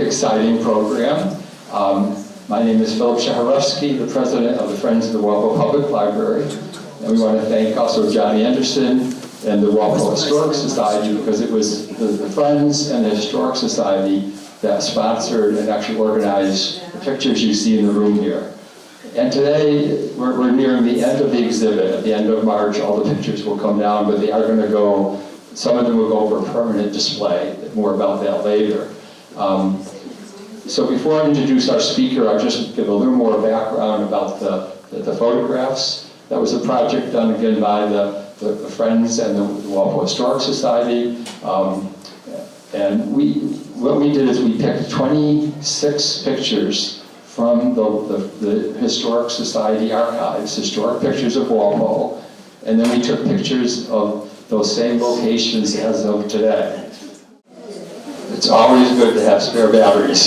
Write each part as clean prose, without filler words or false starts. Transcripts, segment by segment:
exciting program. My name is Philip Shaharevsky, the president of the Friends of the Walpole Public Library. And we want to thank also John Anderson and the Walpole Historical Society, because it was the Friends and the Historic Society that sponsored and actually organized the pictures you see in the room here. And today, we're nearing the end of the exhibit. At the end of March, all the pictures will come down, but they are going to go, some of them will go for a permanent display. More about that later. So before I introduce our speaker, I'll just give a little more background about the photographs. That was a project done again by the Friends and the Walpole Historical Society. And what we did is we picked 26 pictures from the Historic Society archives, historic pictures of Walpole, and then we took pictures of those same locations as of today. It's always good to have spare batteries.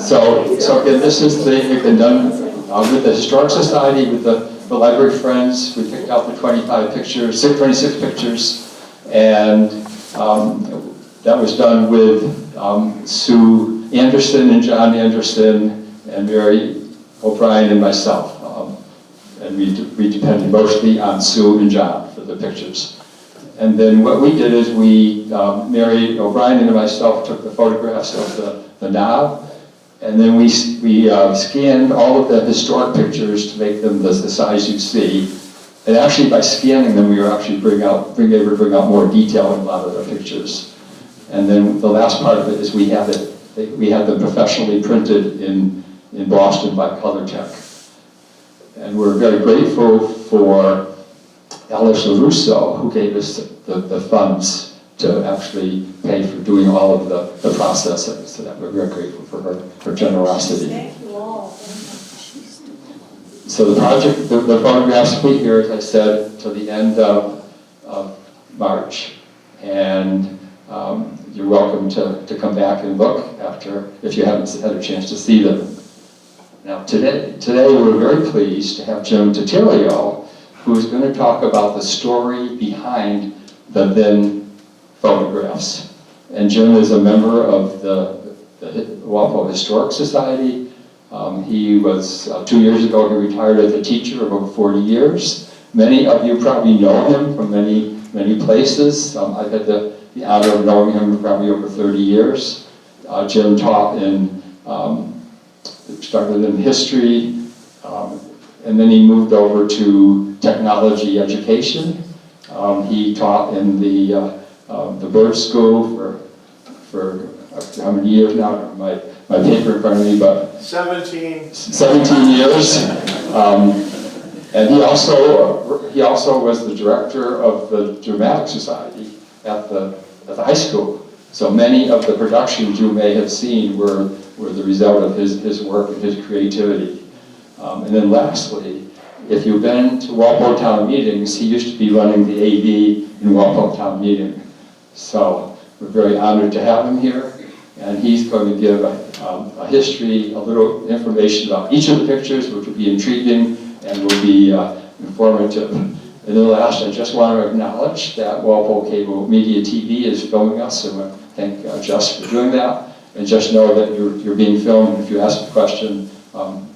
So again, this is they've been done with the Historic Society, with the Library Friends. We picked out the 26 pictures, and that was done with Sue Anderson and John Anderson and Mary O'Brien and myself. And we depended mostly on Sue and John for the pictures. And then what we did is Mary O'Brien and myself took the photographs of the knob, and then we scanned all of the historic pictures to make them the size you see. And actually, by scanning them, we were actually able to bring out more detail in a lot of the pictures. And then the last part of it is we had them professionally printed in Boston by ColorTech. And we're very grateful for Alice LaRusso, who gave us the funds to actually pay for doing all of the processing. So that we're very grateful for her generosity. Thank you all. So the project, the photographs will be here, as I said, till the end of March. And you're welcome to come back and look after, if you haven't had a chance to see them. Now today we're very pleased to have Jim Titilio, who's going to talk about the story behind the then photographs. And Jim is a member of the Walpole Historic Society. He was, 2 years ago, he retired as a teacher of over 40 years. Many of you probably know him from many places. I've had the honor of knowing him for probably over 30 years. Jim taught started in history, and then he moved over to technology education. He taught in the bird school for how many years now? My paper in front of me, but 17 years. And he also was the director of the Dramatic Society at the high school. So many of the productions you may have seen were the result of his work and his creativity. And then lastly, if you've been to Walpole Town meetings, he used to be running the AV in Walpole Town meeting. So we're very honored to have him here. And he's going to give a history, a little information about each of the pictures, which will be intriguing and will be informative. And then last, I just want to acknowledge that Walpole Cable Media TV is filming us, and I thank Jess for doing that. And just know that you're being filmed, and if you ask a question,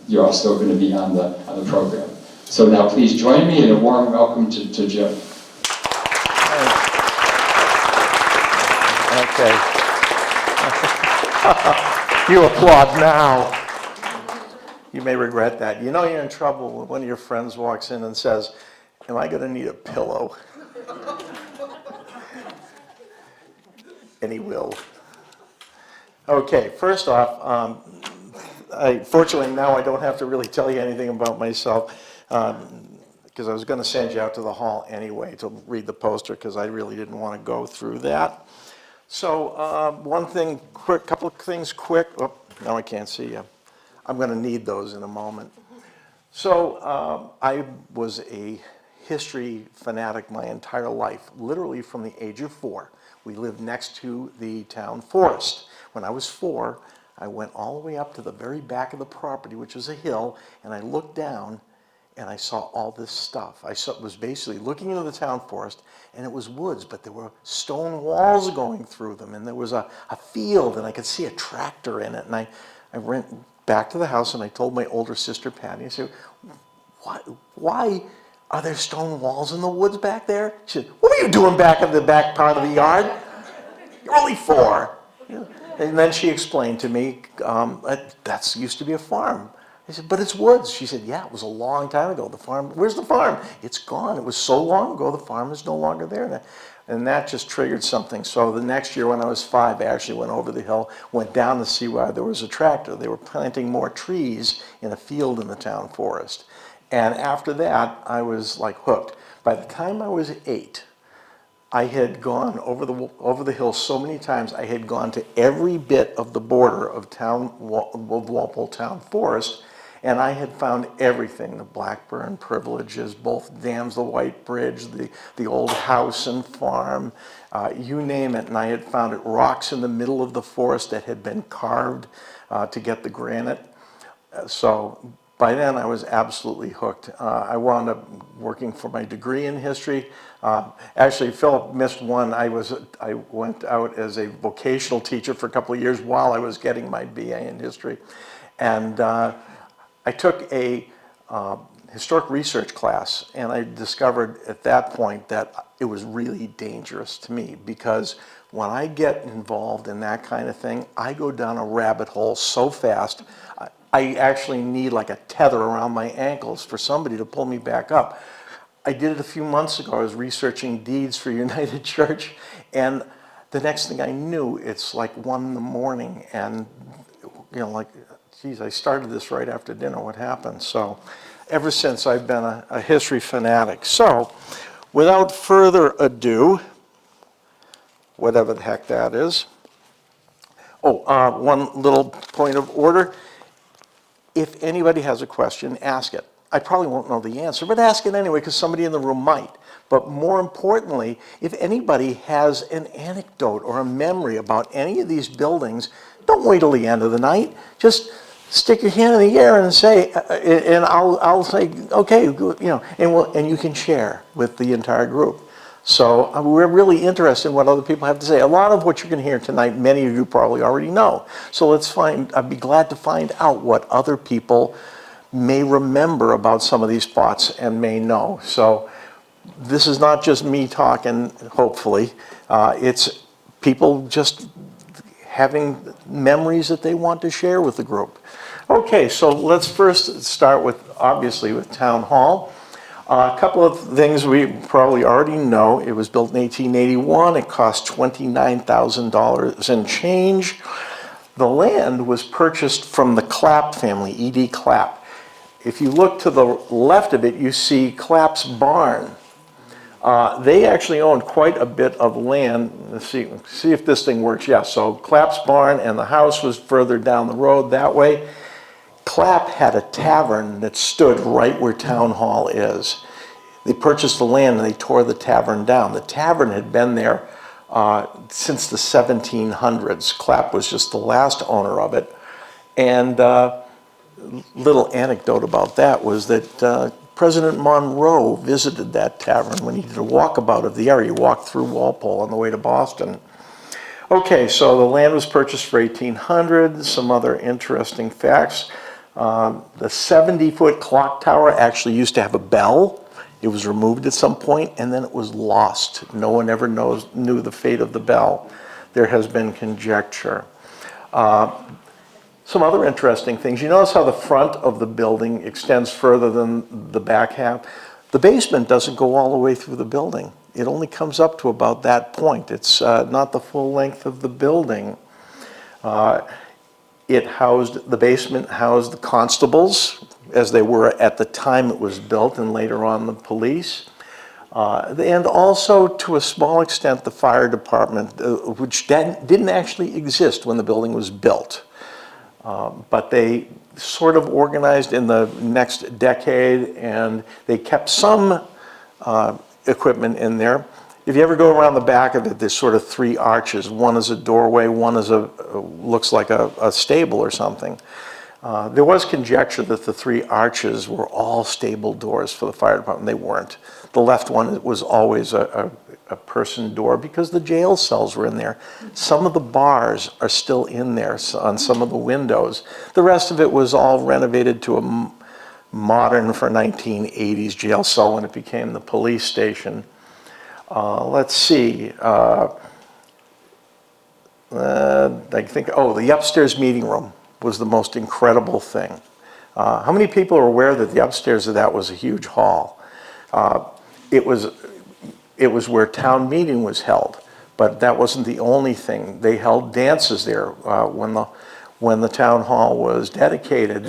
you're also going to be on the program. So now please join me in a warm welcome to Jim. Okay. You applaud now. You may regret that. You know you're in trouble when one of your friends walks in and says, "Am I going to need a pillow?" And he will. Okay, first off, fortunately now I don't have to really tell you anything about myself, because I was going to send you out to the hall anyway to read the poster, because I really didn't want to go through that. So one thing quick, couple of things quick. Oh, now I can't see you. I'm going to need those in a moment. So I was a history fanatic my entire life, literally from the age of 4. We lived next to the town forest. When I was 4, I went all the way up to the very back of the property, which was a hill, and I looked down, and I saw all this stuff. Was basically looking into the town forest, and it was woods, but there were stone walls going through them, and there was a field, and I could see a tractor in it. And I went back to the house, and I told my older sister, Patty, I said, why are there stone walls in the woods back there? She said, what are you doing back in the back part of the yard? You're only 4. And then she explained to me, that used to be a farm. I said, but it's woods. She said, yeah, it was a long time ago. The farm, where's the farm? It's gone. It was so long ago, the farm is no longer there. And that just triggered something. So the next year when I was 5, I actually went over the hill, went down to see why there was a tractor. They were planting more trees in a field in the town forest. And after that, I was like hooked. By the time I was 8, I had gone over the hill so many times. I had gone to every bit of the border of Walpole Town Forest, and I had found everything: the Blackburn privileges, both dams, the White Bridge, the old house and farm, you name it. And I had found it, rocks in the middle of the forest that had been carved to get the granite. So by then I was absolutely hooked. I wound up working for my degree in history. Actually, Philip missed one. I went out as a vocational teacher for a couple of years while I was getting my BA in history. And I took a historic research class, and I discovered at that point that it was really dangerous to me, because when I get involved in that kind of thing, I go down a rabbit hole so fast. I actually need like a tether around my ankles for somebody to pull me back up. I did it a few months ago. I was researching deeds for United Church, and the next thing I knew, it's like 1 in the morning, and like, geez, I started this right after dinner. What happened? So ever since, I've been a history fanatic. So without further ado, whatever the heck that is. One little point of order. If anybody has a question, ask it. I probably won't know the answer, but ask it anyway, because somebody in the room might. But more importantly, if anybody has an anecdote or a memory about any of these buildings, don't wait till the end of the night. Just stick your hand in the air and say, and I'll say, okay, and you can share with the entire group. So we're really interested in what other people have to say. A lot of what you're going to hear tonight, many of you probably already know. So I'd be glad to find out what other people may remember about some of these spots and may know. So this is not just me talking, hopefully. It's people just having memories that they want to share with the group. Okay, so let's first start with, obviously, with Town Hall. A couple of things we probably already know. It was built in 1881. It cost $29,000 and change. The land was purchased from the Clapp family, E.D. Clapp. If you look to the left of it, you see Clapp's barn. They actually owned quite a bit of land. Let's see if this thing works. Yeah, so Clapp's barn, and the house was further down the road that way. Clapp had a tavern that stood right where Town Hall is. They purchased the land and they tore the tavern down. The tavern had been there since the 1700s. Clapp was just the last owner of it. And little anecdote about that was that President Monroe visited that tavern when he did a walkabout of the area. He walked through Walpole on the way to Boston. Okay, so the land was purchased for $1,800. Some other interesting facts. The 70-foot clock tower actually used to have a bell. It was removed at some point, and then it was lost. No one ever knew the fate of the bell. There has been conjecture. Some other interesting things. You notice how the front of the building extends further than the back half? The basement doesn't go all the way through the building. It only comes up to about that point. It's not the full length of the building. The basement housed the constables, as they were at the time it was built, and later on the police. And also, to a small extent, the fire department, which didn't actually exist when the building was built. But they sort of organized in the next decade, and they kept some equipment in there. If you ever go around the back of it, there's sort of 3 arches. One is a doorway, one is looks like a stable or something. There was conjecture that the three arches were all stable doors for the fire department. They weren't. The left one was always a person door because the jail cells were in there. Some of the bars are still in there on some of the windows. The rest of it was all renovated to a modern for 1980s jail cell when it became the police station. Let's see. I think, oh, the upstairs meeting room was the most incredible thing. How many people are aware that the upstairs of that was a huge hall? It was where town meeting was held, but that wasn't the only thing. They held dances there when the town hall was dedicated.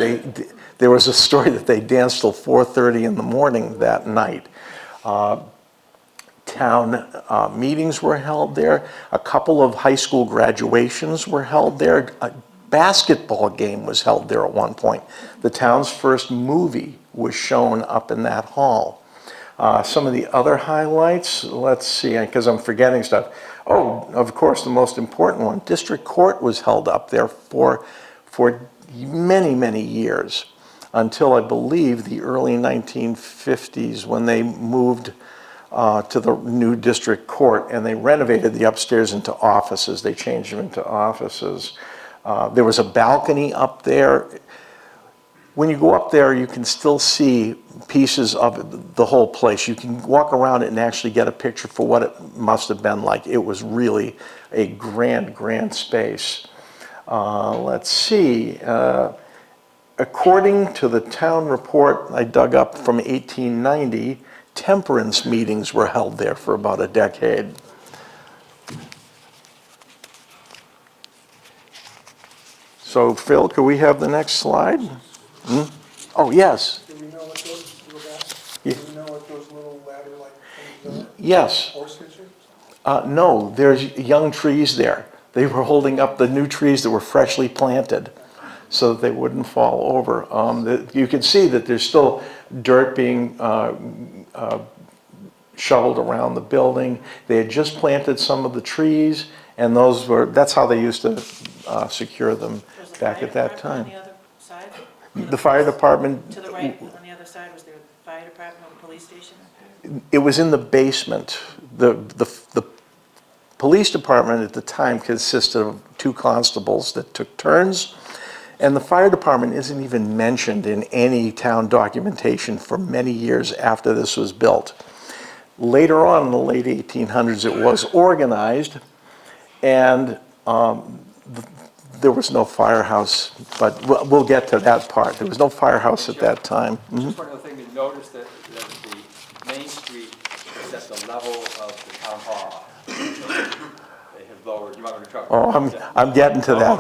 There was a story that they danced till 4:30 in the morning that night. Town meetings were held there. A couple of high school graduations were held there. A basketball game was held there at one point. The town's first movie was shown up in that hall. Some of the other highlights, let's see, because I'm forgetting stuff. Oh, of course, the most important one, District Court was held up there for many, many years, until I believe the early 1950s when they moved to the new District Court and they renovated the upstairs into offices. They changed them into offices. There was a balcony up there. When you go up there, you can still see pieces of the whole place. You can walk around it and actually get a picture for what it must have been like. It was really a grand, grand space. Let's see. According to the town report I dug up from 1890, temperance meetings were held there for about a decade. So, Phil, could we have the next slide? Oh, yes. Do we know what those, go back? Yeah. Do we know what those little ladder-like things are? Yes. Horse hitches? No, there's young trees there. They were holding up the new trees that were freshly planted so that they wouldn't fall over. You can see that there's still dirt being shoveled around the building. They had just planted some of the trees, and that's how they used to secure them back at that time. On the other side? The fire department, To the right, on the other side, was there a fire department or police station? it was in the basement. The police department at the time consisted of 2 constables that took turns, and the fire department isn't even mentioned in any town documentation for many years after this was built. Later on in the late 1800s, it was organized, and there was no firehouse, but we'll get to that part. There was no firehouse at that time. Just one other thing, to notice that the main street is at the level of the town hall. They have lowered, you want me to try? Oh, I'm getting to that.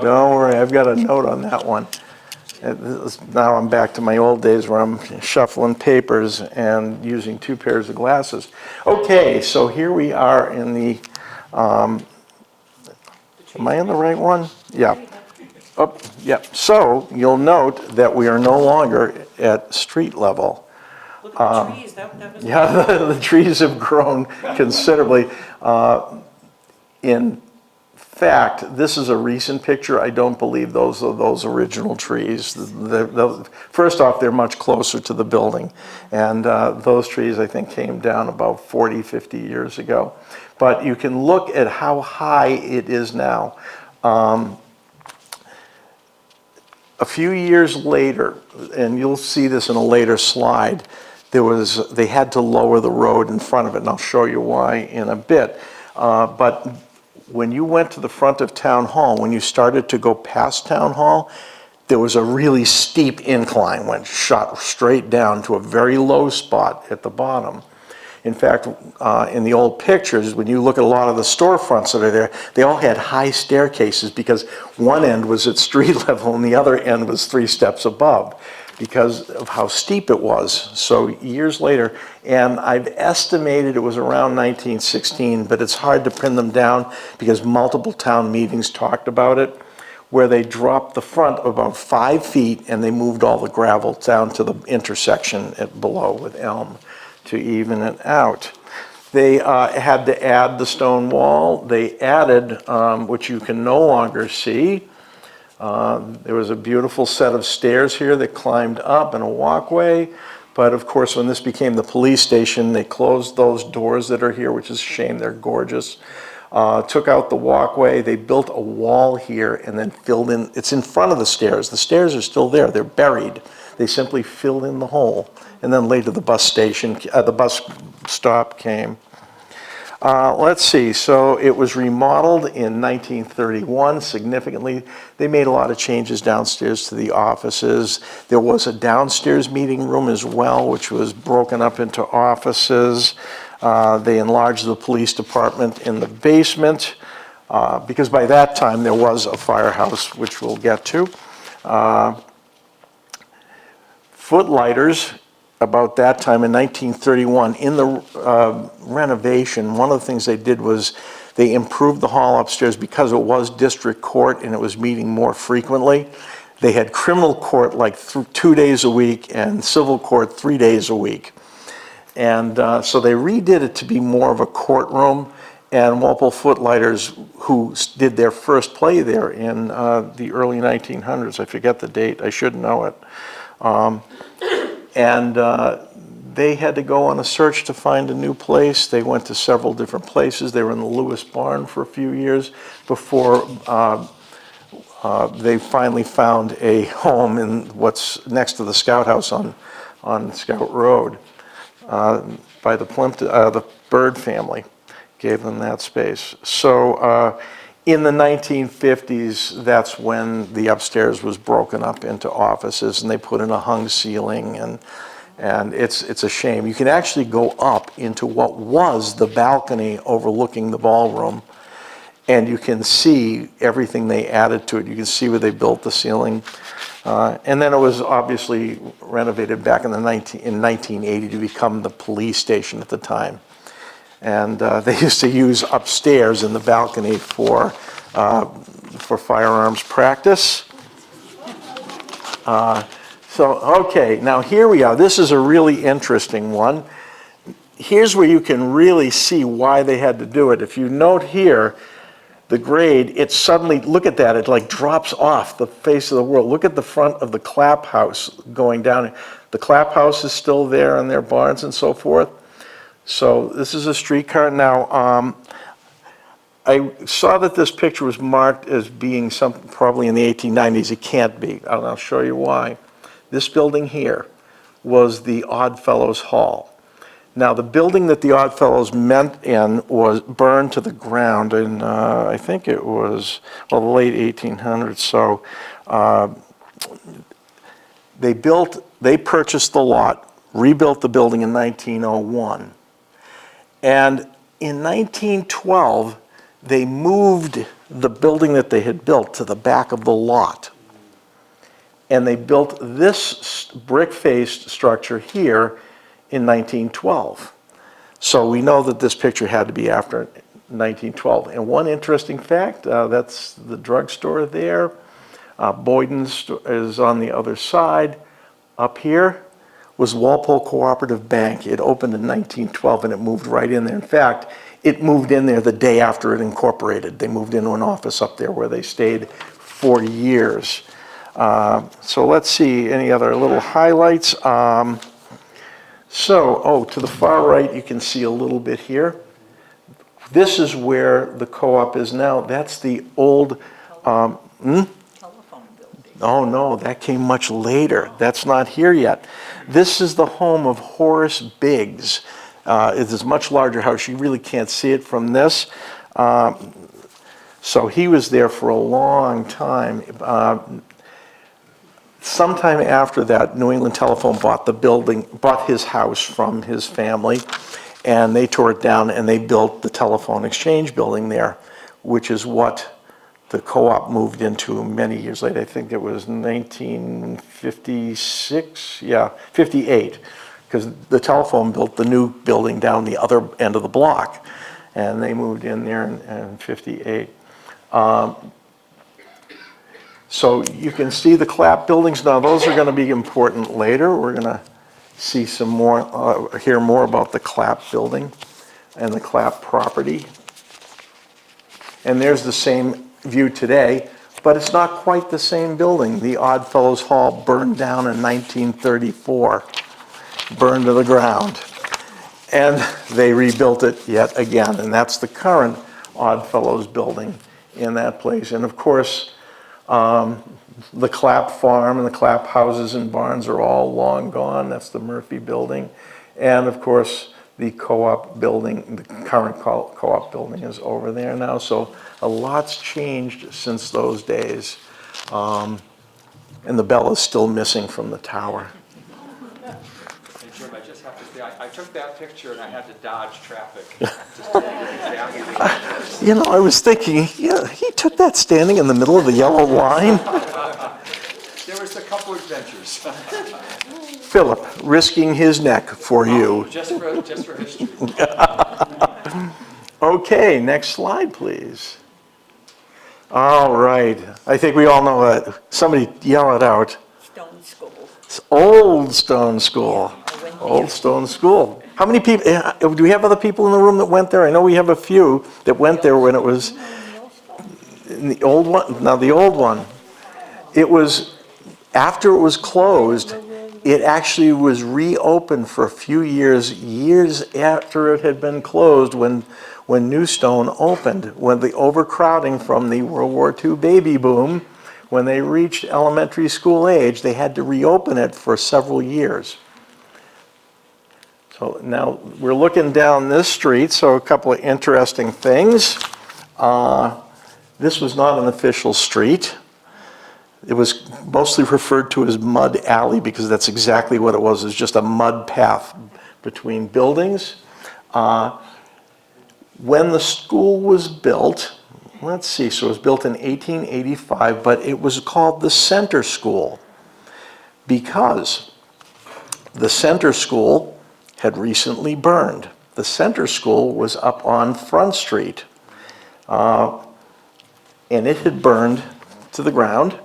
Don't worry, I've got a note on that one. Now I'm back to my old days where I'm shuffling papers and using 2 pairs of glasses. Okay, so here we are in the, am I in the right one? Yeah. Oh, yeah. So you'll note that we are no longer at street level. Look at the trees, that was. Yeah, the trees have grown considerably. In fact, this is a recent picture. I don't believe those are those original trees. First off, they're much closer to the building, and those trees, I think, came down about 40, 50 years ago. But you can look at how high it is now. A few years later, and you'll see this in a later slide, they had to lower the road in front of it, and I'll show you why in a bit. But when you went to the front of Town Hall, when you started to go past Town Hall, there was a really steep incline, went shot straight down to a very low spot at the bottom. In fact, in the old pictures, when you look at a lot of the storefronts that are there, they all had high staircases because one end was at street level and the other end was 3 steps above because of how steep it was. So years later, and I've estimated it was around 1916, but it's hard to pin them down because multiple town meetings talked about it, where they dropped the front about 5 feet and they moved all the gravel down to the intersection below with Elm to even it out. They had to add the stone wall. They added, which you can no longer see, There was a beautiful set of stairs here that climbed up and a walkway. But of course, when this became the police station, they closed those doors that are here, which is a shame, they're gorgeous. Took out the walkway, they built a wall here and then filled in, it's in front of the stairs. The stairs are still there, they're buried. They simply filled in the hole. And then later the bus station, the bus stop came. Let's see, so it was remodeled in 1931 significantly. They made a lot of changes downstairs to the offices. There was a downstairs meeting room as well, which was broken up into offices. They enlarged the police department in the basement, because by that time there was a firehouse, which we'll get to. Footlighters, about that time in 1931, in the renovation, one of the things they did was they improved the hall upstairs because it was district court and it was meeting more frequently. They had criminal court like 2 days a week and civil court 3 days a week. And so they redid it to be more of a courtroom, and Walpole Footlighters, who did their first play there in the early 1900s, I forget the date, I should know it, they had to go on a search to find a new place. They went to several different places. They were in the Lewis Barn for a few years before they finally found a home in what's next to the Scout House on Scout Road by the Bird family. Gave them that space. So in the 1950s, that's when the upstairs was broken up into offices and they put in a hung ceiling, and it's a shame. You can actually go up into what was the balcony overlooking the ballroom, and you can see everything they added to it. You can see where they built the ceiling. And then it was obviously renovated back in 1980 to become the police station at the time. And they used to use upstairs in the balcony for firearms practice. Okay, now here we are. This is a really interesting one. Here's where you can really see why they had to do it. If you note here, the grade, it suddenly, look at that, it like drops off the face of the world. Look at the front of the Clap House going down. The Clap House is still there and their barns and so forth. So this is a streetcar. Now, I saw that this picture was marked as being something probably in the 1890s. It can't be, and I'll show you why. This building here was the Oddfellows Hall. Now, the building that the Oddfellows met in was burned to the ground in, I think it was, well, the late 1800s. So they purchased the lot, rebuilt the building in 1901. And in 1912, they moved the building that they had built to the back of the lot. And they built this brick-faced structure here in 1912. So we know that this picture had to be after 1912. And one interesting fact, that's the drugstore there. Boyden's is on the other side. Up here was Walpole Cooperative Bank. It opened in 1912 and it moved right in there. In fact, it moved in there the day after it incorporated. They moved into an office up there where they stayed 40 years. So let's see, any other little highlights? To the far right, you can see a little bit here. This is where the co-op is now. That's the old, Telephone building. oh no, that came much later. That's not here yet. This is the home of Horace Biggs. It's a much larger house. You really can't see it from this. So he was there for a long time. Sometime after that, New England Telephone bought his house from his family, and they tore it down and they built the telephone exchange building there, which is what the co-op moved into many years later. I think it was 1956, 58, because the telephone built the new building down the other end of the block, and they moved in there in 58. So you can see the Clap buildings. Now those are going to be important later. We're going to see some more, hear more about the Clap building and the Clap property. And there's the same view today. but it's not quite the same building. The Oddfellows Hall burned down in 1934, burned to the ground. And they rebuilt it yet again, and that's the current Oddfellows building in that place. And of course, the Clapp Farm and the Clapp houses and barns are all long gone. That's the Murphy building. And of course, the co-op building, the current co-op building is over there now. So a lot's changed since those days. And the bell is still missing from the tower. Hey, Jim, I just have to say, I took that picture and I had to dodge traffic. Just to get exactly where it was. You know, I was thinking, yeah, he took that standing in the middle of the yellow line. There was a couple adventures. Philip, risking his neck for you. Just for history. Okay, next slide, please. All right, I think we all know that. Somebody yell it out. Stone School. It's Old Stone School. I went there. Old Stone School. How many people, do we have other people in the room that went there? I know we have a few that went there when it was, in the old one, now the old one. It was, after it was closed, it actually was reopened for a few years after it had been closed when New Stone opened, when the overcrowding from the World War II baby boom, when they reached elementary school age, they had to reopen it for several years. So now we're looking down this street, so a couple of interesting things. This was not an official street. It was mostly referred to as Mud Alley because that's exactly what it was. It was just a mud path between buildings. When the school was built, let's see, so it was built in 1885, but it was called the Center School because the Center School had recently burned. The Center School was up on Front Street, and it had burned to the ground.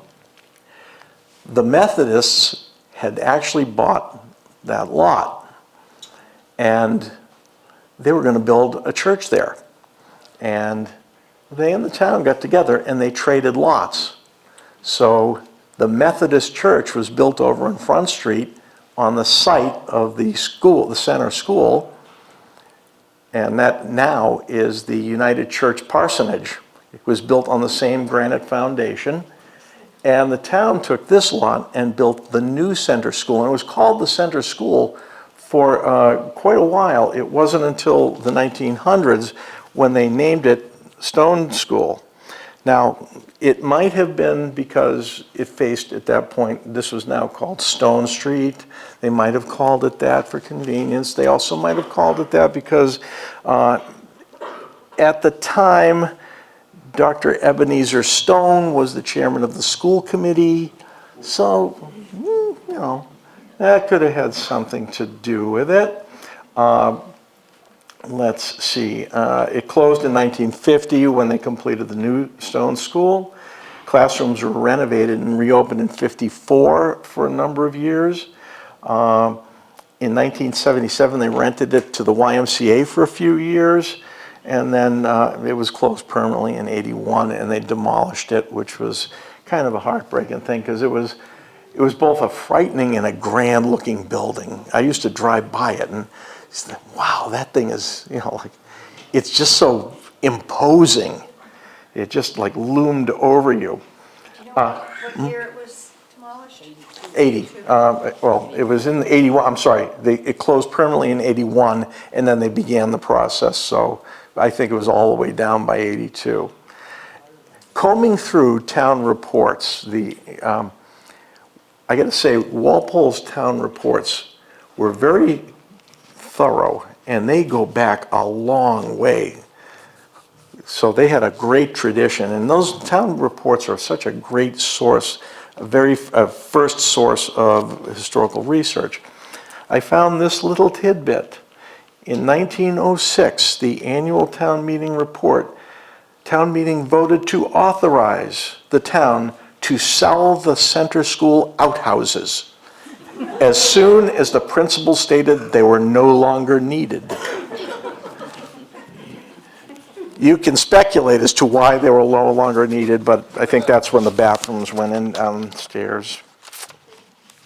The Methodists had actually bought that lot, and they were going to build a church there. And they and the town got together and they traded lots. So the Methodist church was built over in Front Street on the site of the school, the Center School, and that now is the United Church Parsonage. It was built on the same granite foundation. And the town took this lot and built the new Center School. And it was called the Center School for quite a while. It wasn't until the 1900s when they named it Stone School. Now, it might have been because it faced, at that point, this was now called Stone Street. They might have called it that for convenience. They also might have called it that because at the time, Dr. Ebenezer Stone was the chairman of the school committee. So, you know, that could have had something to do with it. Let's see, it closed in 1950 when they completed the new Stone School. Classrooms were renovated and reopened in 54 for a number of years. In 1977, they rented it to the YMCA for a few years, and then it was closed permanently in 81, and they demolished it, which was kind of a heartbreaking thing because it was both a frightening and a grand-looking building. I used to drive by it and said, wow, that thing is, you know, like, it's just so imposing. It just like loomed over you. Do you know what year it was demolished? 80. Well, it was in 81. I'm sorry. It closed permanently in 81, and then they began the process. So I think it was all the way down by 82. Combing through town reports, I got to say, Walpole's town reports were very thorough, and they go back a long way. So they had a great tradition, and those town reports are such a great source, a first source of historical research. I found this little tidbit. In 1906, the annual town meeting report, town meeting voted to authorize the town to sell the Center School outhouses as soon as the principal stated they were no longer needed. You can speculate as to why they were no longer needed, but I think that's when the bathrooms went in downstairs.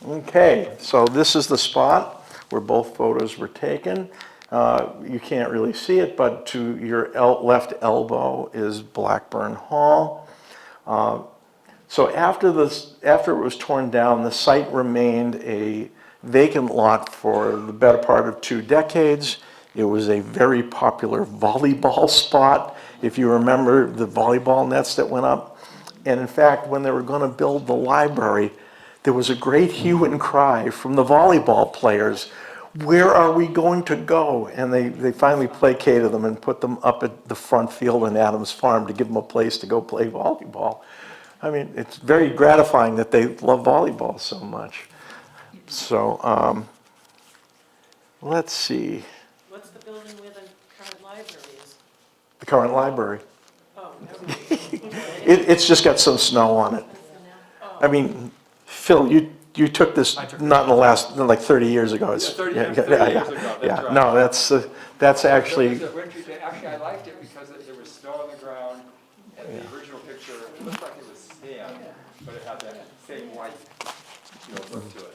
Okay, so this is the spot where both photos were taken. You can't really see it, but to your left elbow is Blackburn Hall. So after it was torn down, the site remained a vacant lot for the better part of 2 decades. It was a very popular volleyball spot, if you remember the volleyball nets that went up. And in fact, when they were going to build the library, there was a great hue and cry from the volleyball players, where are we going to go? And they finally placated them and put them up at the front field in Adams Farm to give them a place to go play volleyball. I mean, it's very gratifying that they love volleyball so much. So, let's see. What's the building where the current library is? The current library. Oh, never. It's just got some snow on it. Oh. I mean, Phil, you took this not in the last, like 30 years ago. It's, 30 years ago, that's right. No, that's actually, It was a wintry day. Actually, I liked it because there was snow on the ground, and the original picture, it looked like it was sand, but it had that same white, look to it.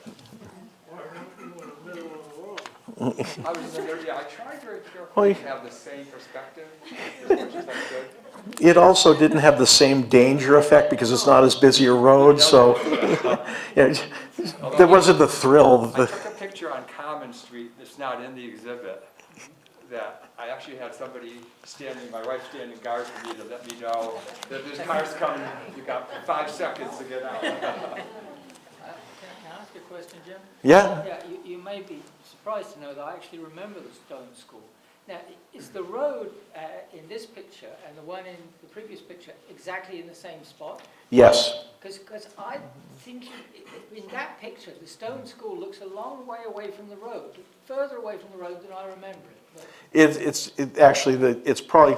I was in the middle, yeah, I tried very carefully to have the same perspective as much as I could. it also didn't have the same danger effect because it's not as busy a road, so yeah, there wasn't the thrill. I took a picture on Common Street that's not in the exhibit, that I actually had somebody my wife standing guard for me to let me know that there's cars coming, you got 5 seconds to get out. Can I ask a question, Jim? Yeah. Yeah, you may be surprised to know that I actually remember the Stone School. Now, is the road in this picture and the one in the previous picture exactly in the same spot? Yes. Because I think in that picture, the Stone School looks a long way away from the road, further away from the road than I remember it. It's probably,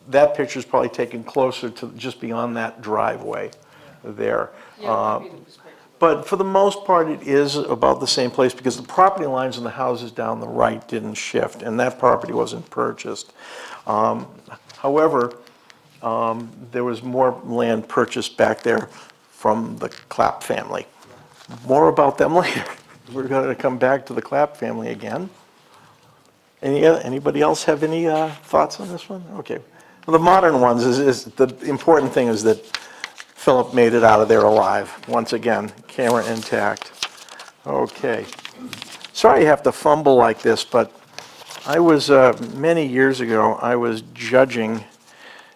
that picture is probably taken closer to just beyond that driveway there. Yeah, maybe the perspective. But for the most part, it is about the same place because the property lines in the houses down the right didn't shift, and that property wasn't purchased. However, there was more land purchased back there from the Clapp family. More about them later. We're going to come back to the Clapp family again. Anybody else have any thoughts on this one? Okay. Well, the modern ones is the important thing is that Philip made it out of there alive. Once again, camera intact. Okay. Sorry you have to fumble like this, but I was, many years ago, I was judging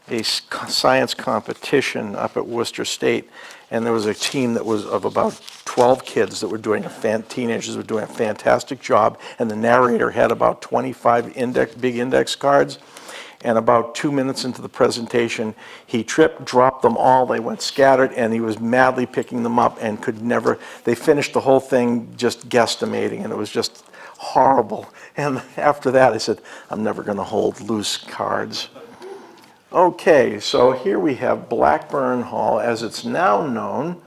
a science competition up at Worcester State, and there was a team that was of about 12 kids that were doing teenagers were doing a fantastic job, and the narrator had about 25 big index cards. And about 2 minutes into the presentation, he tripped, dropped them all, they went scattered, and he was madly picking them up and could never, they finished the whole thing just guesstimating, and it was just horrible. And after that, I said, I'm never going to hold loose cards. Okay, so here we have Blackburn Hall, as it's now known.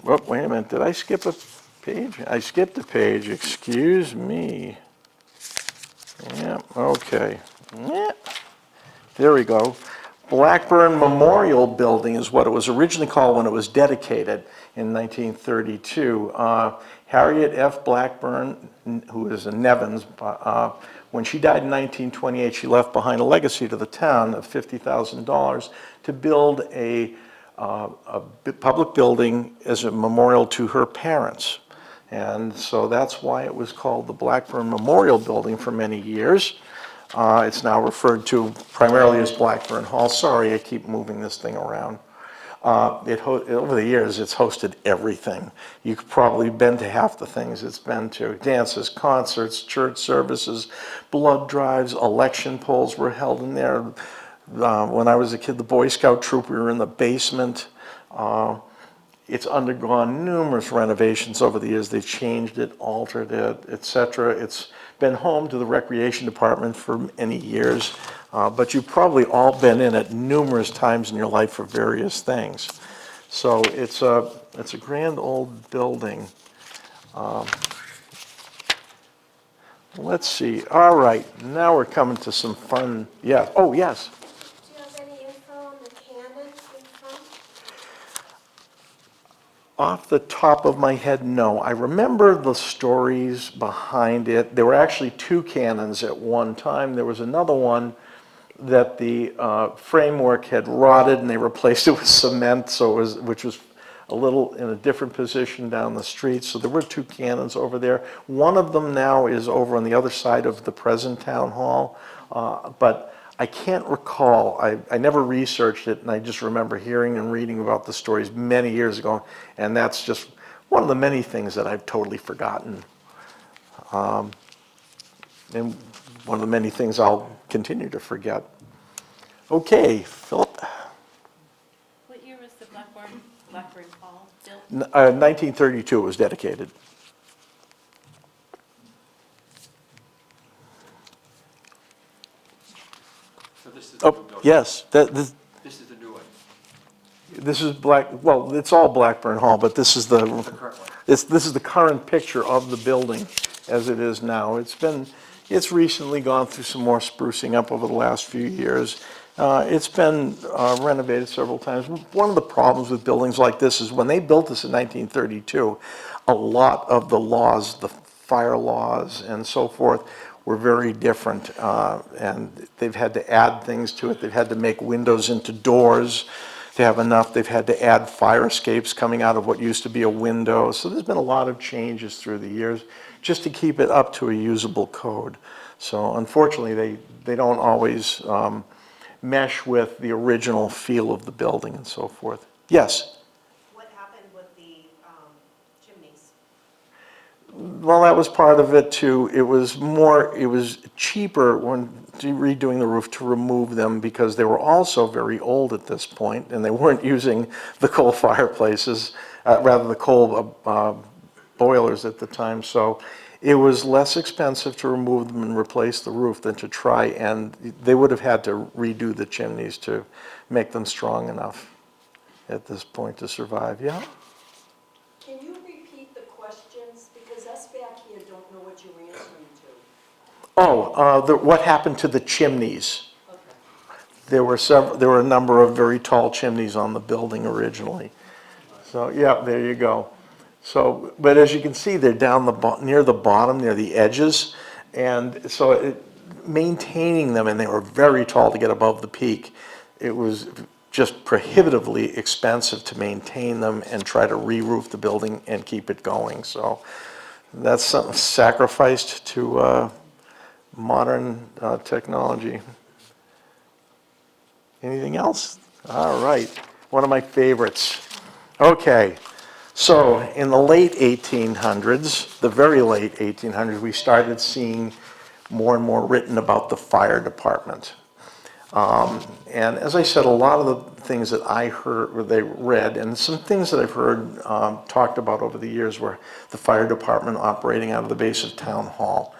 Wait a minute, did I skip a page? I skipped a page, excuse me. Yeah, okay. Yeah. There we go. Blackburn Memorial Building is what it was originally called when it was dedicated in 1932. Harriet F. Blackburn, who is a Nevins, when she died in 1928, she left behind a legacy to the town of $50,000 to build a public building as a memorial to her parents. And so that's why it was called the Blackburn Memorial Building for many years. It's now referred to primarily as Blackburn Hall. Sorry, I keep moving this thing around. Over the years, it's hosted everything. You've probably been to half the things it's been to. Dances, concerts, church services, blood drives, election polls were held in there. When I was a kid, the Boy Scout troop, we were in the basement. It's undergone numerous renovations over the years. They've changed it, altered it, etc. It's been home to the recreation department for many years, but you've probably all been in it numerous times in your life for various things. So it's a let's see. All right, now we're coming to some fun. Yeah. Oh, yes. Do you have any info on the cannon in front? Off the top of my head, no. I remember the stories behind it. There were actually two cannons at one time. There was another one that the framework had rotted and they replaced it with cement, so it was, which was a little in a different position down the street. So there were two cannons over there. One of them now is over on the other side of the present town hall, but I can't recall. I never researched it, and I just remember hearing and reading about the stories many years ago, and that's just one of the many things that I've totally forgotten. And one of the many things I'll continue to forget. Okay, Philip. What year was the Blackburn Hall built? 1932 it was dedicated. So this is the new Oh, building. yes, This is the new one, this is well, it's all Blackburn Hall, but this is the current one. this is the current picture of the building as it is now. It's recently gone through some more sprucing up over the last few years. It's been renovated several times. One of the problems with buildings like this is when they built this in 1932, a lot of the laws, the fire laws and so forth, were very different. And they've had to add things to it. They've had to make windows into doors to have enough. They've had to add fire escapes coming out of what used to be a window. So there's been a lot of changes through the years just to keep it up to a usable code. So unfortunately, they don't always mesh with the original feel of the building and so forth. Yes? What happened with the chimneys? Well, that was part of it too. It was cheaper when redoing the roof to remove them because they were also very old at this point and they weren't using the coal fireplaces, rather the coal boilers at the time. So it was less expensive to remove them and replace the roof than to try, and they would have had to redo the chimneys to make them strong enough at this point to survive. Yeah? Can you repeat the questions? Because us back here don't know what you're answering to. Oh, what happened to the chimneys? Okay. There were a number of very tall chimneys on the building originally. So, yeah, there you go. So, but as you can see, they're down near the bottom, near the edges, and so maintaining them, and they were very tall to get above the peak. It was just prohibitively expensive to maintain them and try to re-roof the building and keep it going. So that's something sacrificed to modern technology. Anything else? All right, one of my favorites. Okay. So in the late 1800s, the very late 1800s, we started seeing more and more written about the fire department. And as I said, a lot of the things that I heard, or they read, and some things that I've heard talked about over the years were the fire department operating out of the base of Town Hall.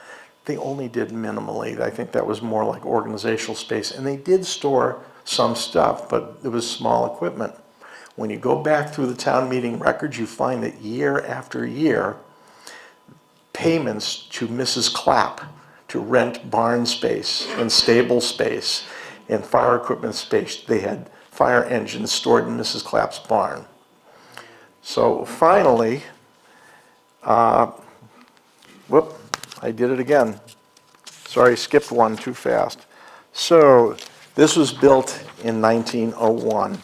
They only did minimally. I think that was more like organizational space. And they did store some stuff, but it was small equipment. When you go back through the town meeting records, you find that year after year, payments to Mrs. Clapp to rent barn space and stable space and fire equipment space. They had fire engines stored in Mrs. Clapp's barn. So finally, whoop, I did it again. Sorry, skipped one too fast. So this was built in 1901.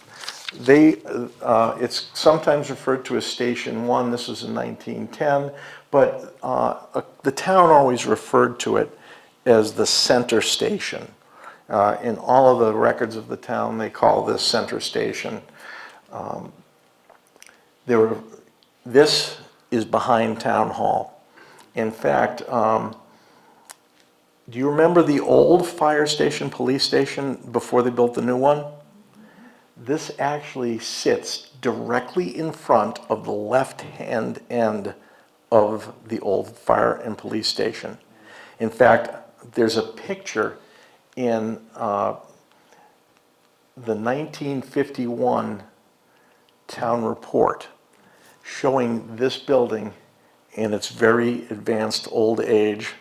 It's sometimes referred to as Station 1. This was in 1910, but the town always referred to it as the center station. In all of the records of the town, they call this center station. This is behind Town Hall. In fact, do you remember the old fire station, police station, before they built the new one? This actually sits directly in front of the left-hand end of the old fire and police station. In fact, there's a picture in the 1951 town report showing this building in its very advanced old age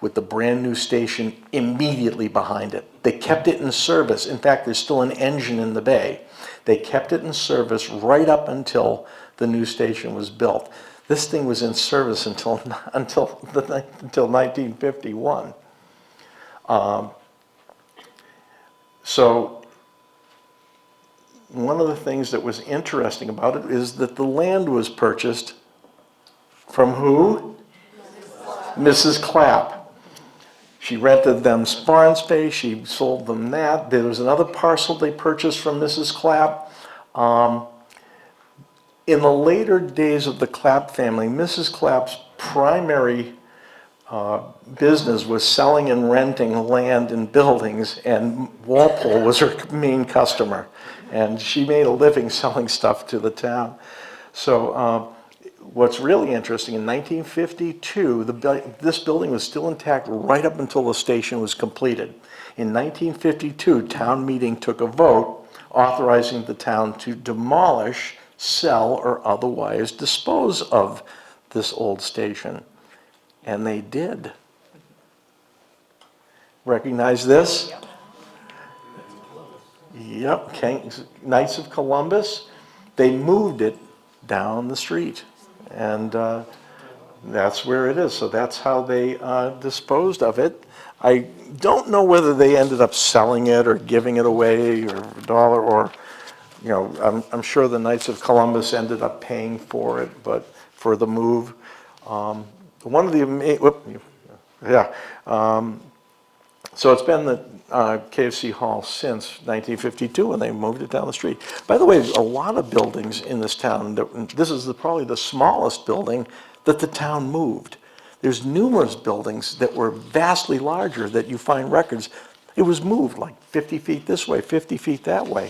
with the brand new station immediately behind it. They kept it in service. In fact, there's still an engine in the bay. They kept it in service right up until the new station was built. This thing was in service until 1951. So one of the things that was interesting about it is that the land was purchased from who? Mrs. Clapp. She rented them barn space, she sold them that. There was another parcel they purchased from Mrs. Clapp. In the later days of the Clapp family, Mrs. Clapp's primary business was selling and renting land and buildings, and Walpole was her main customer. And she made a living selling stuff to the town. So what's really interesting, in 1952, this building was still intact right up until the station was completed. In 1952, town meeting took a vote authorizing the town to demolish, sell, or otherwise dispose of this old station. And they did. Recognize this? Yep, Knights of Columbus. They moved it down the street. And that's where it is. So that's how they disposed of it. I don't know whether they ended up selling it or giving it away or a dollar, or, you know, I'm sure the Knights of Columbus ended up paying for it, but for the move. One of the, so it's been the KFC Hall since 1952 when they moved it down the street. By the way, a lot of buildings in this town, this is probably the smallest building that the town moved. There's numerous buildings that were vastly larger that you find records. It was moved like 50 feet this way, 50 feet that way.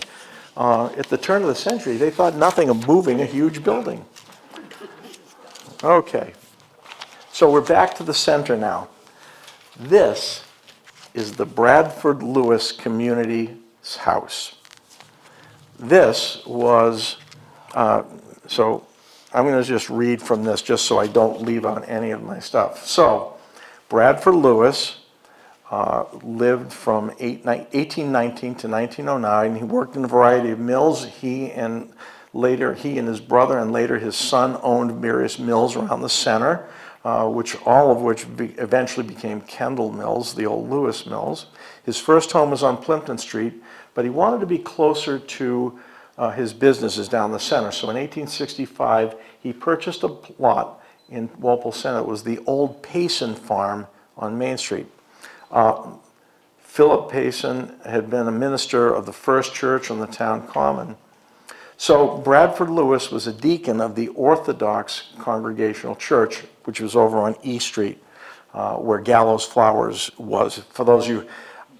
At the turn of the century, they thought nothing of moving a huge building. Okay, so we're back to the center now. This is the Bradford Lewis Community's house. This was, so I'm going to just read from this just so I don't leave out any of my stuff. So, Bradford Lewis lived from 1819 to 1909. He worked in a variety of mills. He and his brother and later his son owned various mills around the center, all of which eventually became Kendall Mills, the old Lewis Mills. His first home was on Plimpton Street, but he wanted to be closer to his businesses down the center. So in 1865, he purchased a plot in Walpole Center. It was the old Payson farm on Main Street. Philip Payson had been a minister of the First Church on the town common. So Bradford Lewis was a deacon of the Orthodox Congregational Church, which was over on E Street, where Gallows Flowers was. For those of you,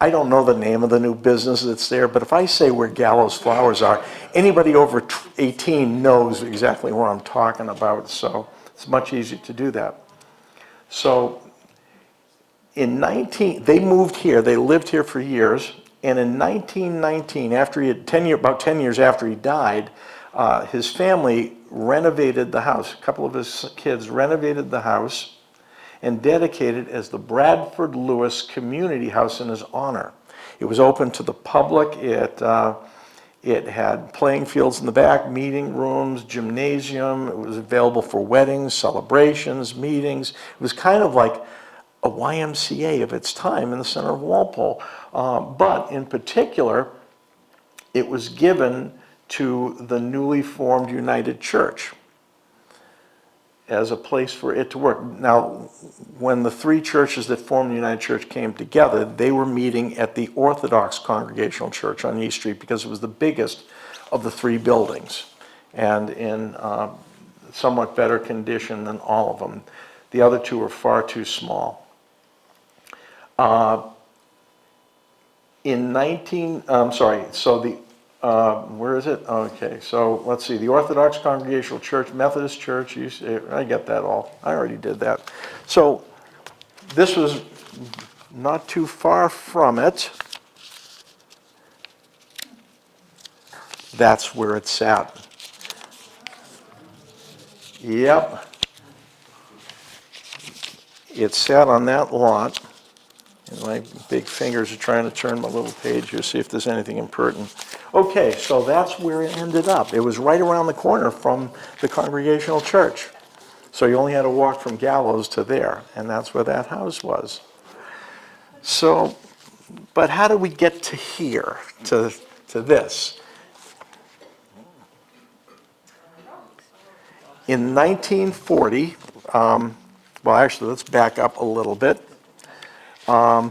I don't know the name of the new business that's there, but if I say where Gallows Flowers are, anybody over 18 knows exactly where I'm talking about, so it's much easier to do that. So they moved here, they lived here for years, and in 1919, about 10 years after he died, his family renovated the house. A couple of his kids renovated the house and dedicated it as the Bradford Lewis Community House in his honor. It was open to the public. It had playing fields in the back, meeting rooms, gymnasium. It was available for weddings, celebrations, meetings. It was kind of like a YMCA of its time in the center of Walpole. But in particular, it was given to the newly formed United Church as a place for it to work. Now, when the three churches that formed the United Church came together, they were meeting at the Orthodox Congregational Church on East Street because it was the biggest of the three buildings and in somewhat better condition than all of them. The other two were far too small. Where is it? Okay, so let's see, the Orthodox Congregational Church, Methodist Church, I get that all. I already did that. So this was not too far from it. That's where it sat. Yep. it sat on that lot, and my big fingers are trying to turn my little page here, see if there's anything impertinent. Okay, so that's where it ended up. It was right around the corner from the Congregational Church. So you only had to walk from Gallows to there, and that's where that house was. So, but how did we get to here, to this? In 1940, well, actually, let's back up a little bit. The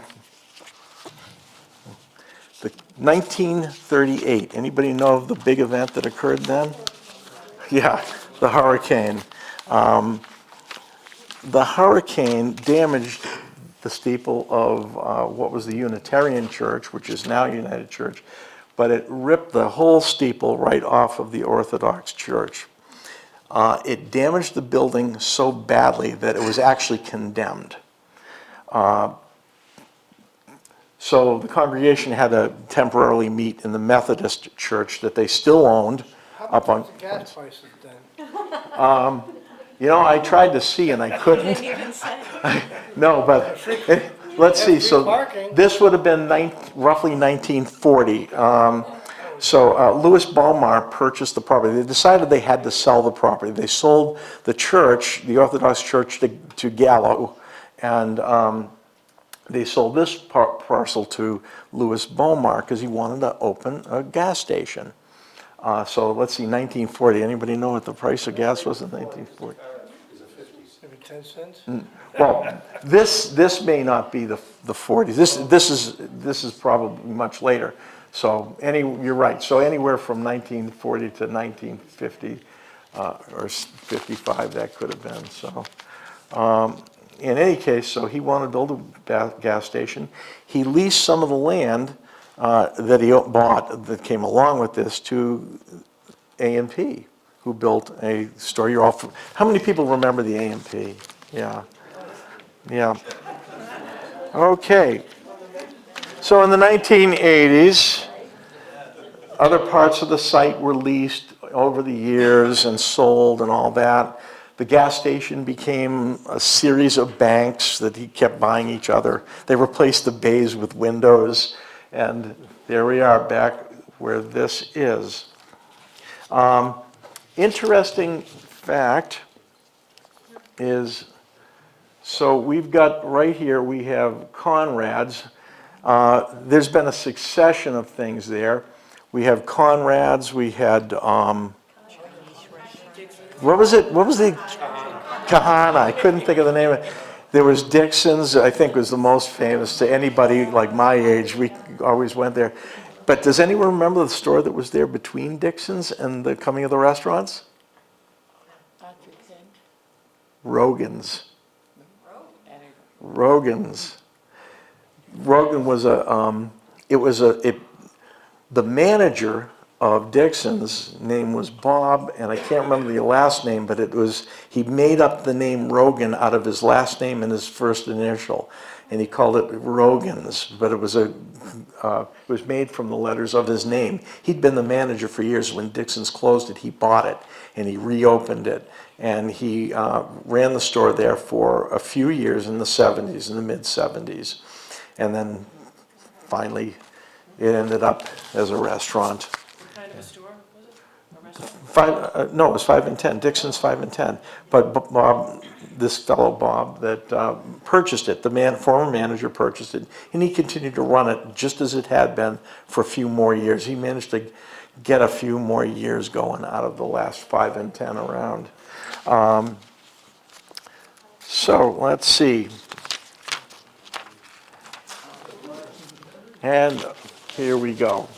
1938, anybody know of the big event that occurred then? Yeah, the hurricane. The hurricane damaged the steeple of what was the Unitarian Church, which is now United Church, but it ripped the whole steeple right off of the Orthodox Church. It damaged the building so badly that it was actually condemned. So the congregation had to temporarily meet in the Methodist church that they still owned up on. How about the gas prices then? You know, I tried to see and I couldn't. No, but let's see. So this would have been roughly 1940. So Louis Baumar purchased the property. They decided they had to sell the property. They sold the church, the Orthodox Church, to Gallo, and they sold this parcel to Louis Baumar because he wanted to open a gas station. So let's see, 1940. Anybody know what the price of gas was in 1940? Maybe 10 cents? Well, this may not be the 40s. This is probably much later. So you're right. So anywhere from 1940 to 1950 or 55, that could have been. So in any case, so he wanted to build a gas station. He leased some of the land that he bought that came along with this to A&P, who built a store. How many people remember the A&P? Yeah. Yeah. Okay. So in the 1980s, other parts of the site were leased over the years and sold and all that. The gas station became a series of banks that he kept buying each other. They replaced the bays with windows, and there we are back where this is. Interesting fact is, so we've got right here, we have Conrad's. There's been a succession of things there. We have Conrad's, we had, what was it? What was the Kahana? I couldn't think of the name of it. There was Dixon's, I think was the most famous to anybody like my age. We always went there. But does anyone remember the store that was there between Dixon's and the coming of the restaurants? Rogan's. Rogan's. Rogan was the manager of Dixon's name was Bob, and I can't remember the last name, but he made up the name Rogan out of his last name and his first initial, and he called it Rogan's, but it was made from the letters of his name. He'd been the manager for years. When Dixon's closed it, he bought it, and he reopened it, and he ran the store there for a few years in the 70s, in the mid-70s, and then finally it ended up as a restaurant. What kind of a store was it? A restaurant? No, it was 5 and 10. Dixon's 5 and 10. But Bob, this fellow Bob that purchased it, the former manager purchased it, and he continued to run it just as it had been for a few more years. He managed to get a few more years going out of the last 5 and 10 around. So let's see. And here we go.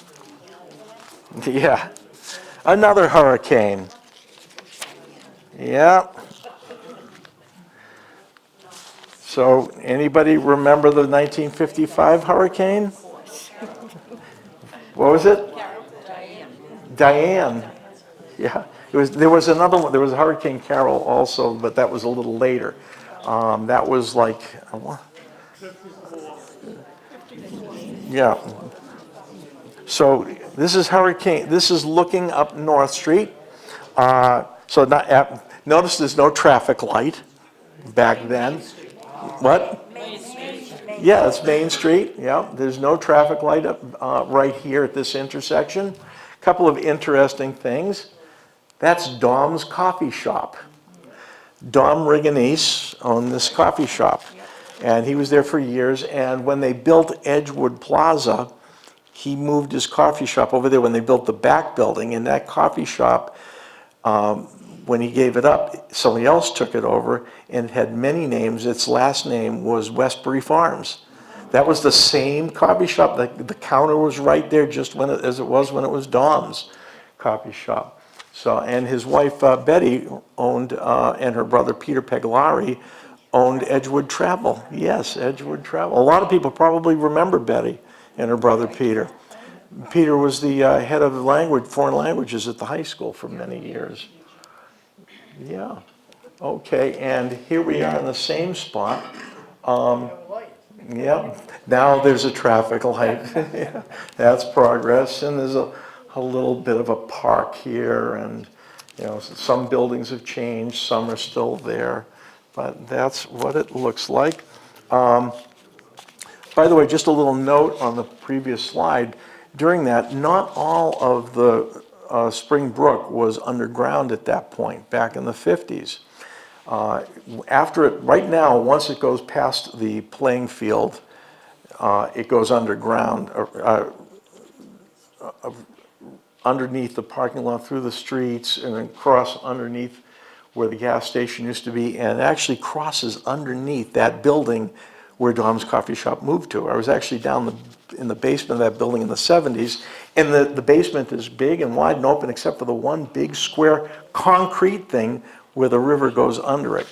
Yeah. Another hurricane. Yeah. So anybody remember the 1955 hurricane? What was it? Diane. Yeah. There was another one. There was a Hurricane Carol also, but that was a little later. That was like, yeah. So this is looking up North Street. Notice there's no traffic light back then. What? Main Street. Yeah, it's Main Street, yeah. There's no traffic light up right here at this intersection. Couple of interesting things. That's Dom's Coffee Shop. Dom Riganese owned this coffee shop, and he was there for years, and when they built Edgewood Plaza, he moved his coffee shop over there when they built the back building, and that coffee shop, when he gave it up, somebody else took it over, and it had many names. Its last name was Westbury Farms. That was the same coffee shop. The counter was right there just as it was when it was Dom's coffee shop. So, and his wife Betty owned, and her brother Peter Peglari owned Edgewood Travel. Yes, Edgewood Travel. A lot of people probably remember Betty and her brother Peter. Peter was the head of foreign languages at the high school for many years. Yeah. Okay, and here we are in the same spot. Yeah, now there's a traffic light. Yeah, that's progress, and there's a little bit of a park here, and you know, some buildings have changed, some are still there, but that's what it looks like. By the way, just a little note on the previous slide. During that, not all of the Spring Brook was underground at that point, back in the 50s. Right now, once it goes past the playing field, it goes underground, underneath the parking lot, through the streets, and then cross underneath where the gas station used to be, and it actually crosses underneath that building where Dom's Coffee Shop moved to. I was actually down in the basement of that building in the 70s, and the basement is big and wide and open except for the one big square concrete thing where the river goes under it.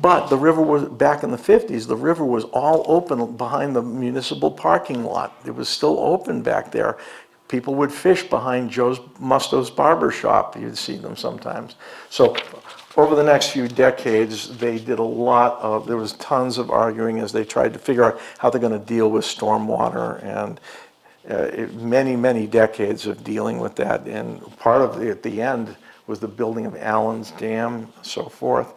But the river was, back in the 50s, the river was all open behind the municipal parking lot. It was still open back there. People would fish behind Joe Musto's barber shop. You'd see them sometimes. So over the next few decades, they did there was tons of arguing as they tried to figure out how they're going to deal with stormwater, and many, many decades of dealing with that. And part of it at the end was the building of Allen's Dam, so forth.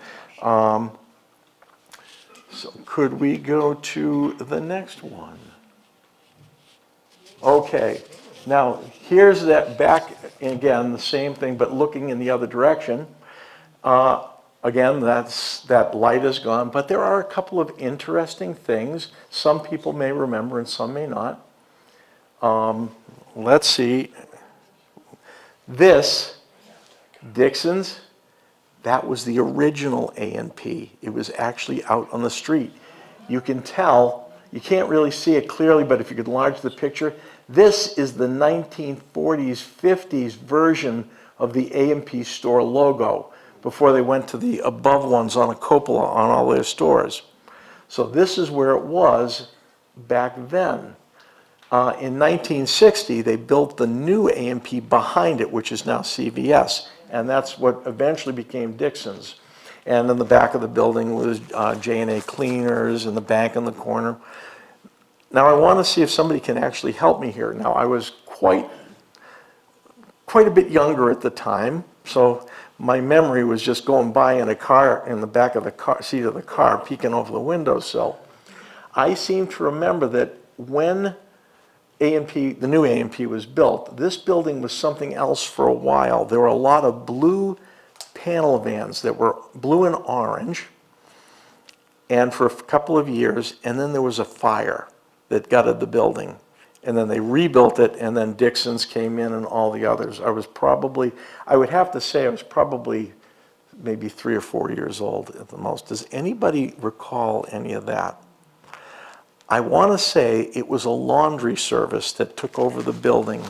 So could we go to the next one? Okay, now here's that back, again, the same thing, but looking in the other direction. Again, that light is gone, but there are a couple of interesting things. Some people may remember and some may not. Let's see. This, Dixon's, that was the original A&P. It was actually out on the street. You can tell, you can't really see it clearly, but if you could enlarge the picture, this is the 1940s, 50s version of the A&P store logo before they went to the above ones on a cupola on all their stores. So this is where it was back then. In 1960, they built the new A&P behind it, which is now CVS, and that's what eventually became Dixon's. And in the back of the building was J&A Cleaners and the bank in the corner. Now I want to see if somebody can actually help me here. Now I was quite a bit younger at the time, so my memory was just going by in a car, in the back of the seat of the car, peeking over the windowsill. I seem to remember that when A&P, the new A&P was built, this building was something else for a while. There were a lot of blue panel vans that were blue and orange, and for a couple of years, and then there was a fire that gutted the building. And then they rebuilt it, and then Dixon's came in and all the others. I would have to say I was probably maybe 3 or 4 years old at the most. Does anybody recall any of that? I want to say it was a laundry service that took over the building.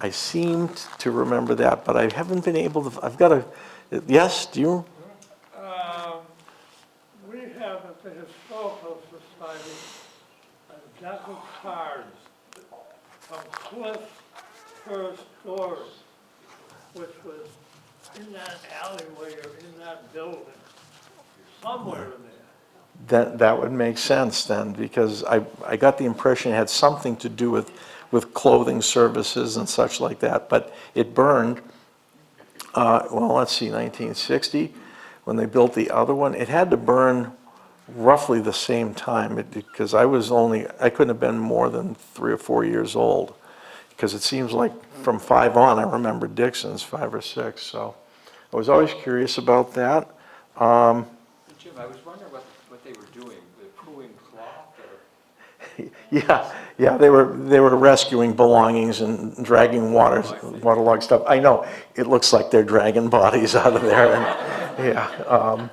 I seemed to remember that, but I haven't been able to, I've got to, yes, do you? We have at the Historical Society a deck of cards from Cliff's first story, which was in that alleyway or in that building, somewhere in there. That would make sense then, because I got the impression it had something to do with clothing services and such like that, but it burned, well, let's see, 1960, when they built the other one. It had to burn roughly the same time, because I couldn't have been more than 3 or 4 years old, because it seems like from 5 on, I remember Dixon's 5 or 6, so I was always curious about that. Jim, I was wondering what they were doing, the pooing cloth or? Yeah, they were rescuing belongings and dragging waterlogged stuff. I know, it looks like they're dragging bodies out of there, and, yeah,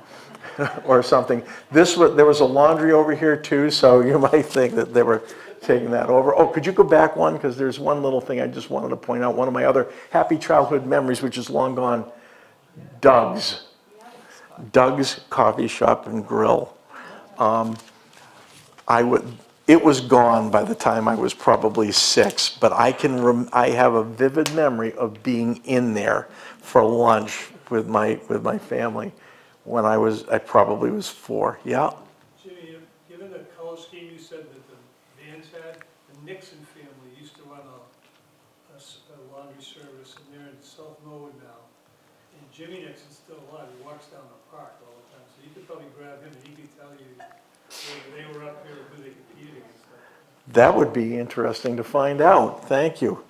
or something. There was a laundry over here too, so you might think that they were taking that over. Oh, could you go back one? Because there's one little thing I just wanted to point out. One of my other happy childhood memories, which is long gone, Doug's Coffee Shop and Grill. It was gone by the time I was probably 6, but I have a vivid memory of being in there for lunch with my family when I probably was 4. Yeah. Jimmy, given the color scheme you said that the vans had, the Nixon family used to run a laundry service, and they're in South Norwood now. And Jimmy Nixon's still alive, he walks down the park all the time, so you could probably grab him and he could tell you whether they were up here or who they competed against. That would be interesting to find out. Thank you.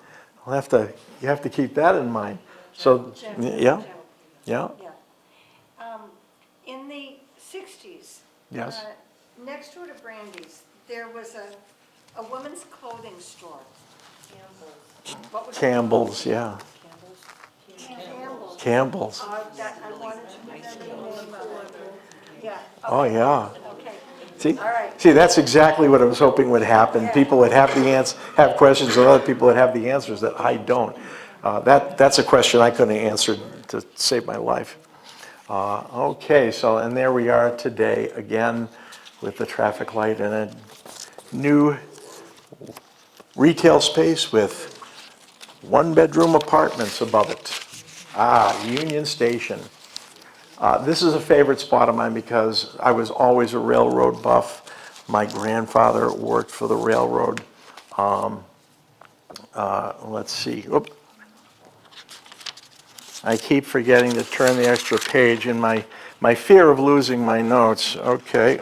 You have to keep that in mind. So, yeah, yeah, In the 60s, yes. next door to Brandy's, there was a women's clothing store. What was it? Campbell's, yeah. Campbell's. Campbell's. I wanted to remember the name of it. Yeah. Oh, okay. yeah. Okay. See, All right. see, that's exactly what I was hoping would happen. Yeah. People would have have questions, and other people would have the answers that I don't. That's a question I couldn't answer to save my life. Okay, so, and there we are today, again, with the traffic light and a new retail space with 1-bedroom apartments above it. Union Station. This is a favorite spot of mine because I was always a railroad buff. My grandfather worked for the railroad. Let's see. Oop. I keep forgetting to turn the extra page in my fear of losing my notes. Okay.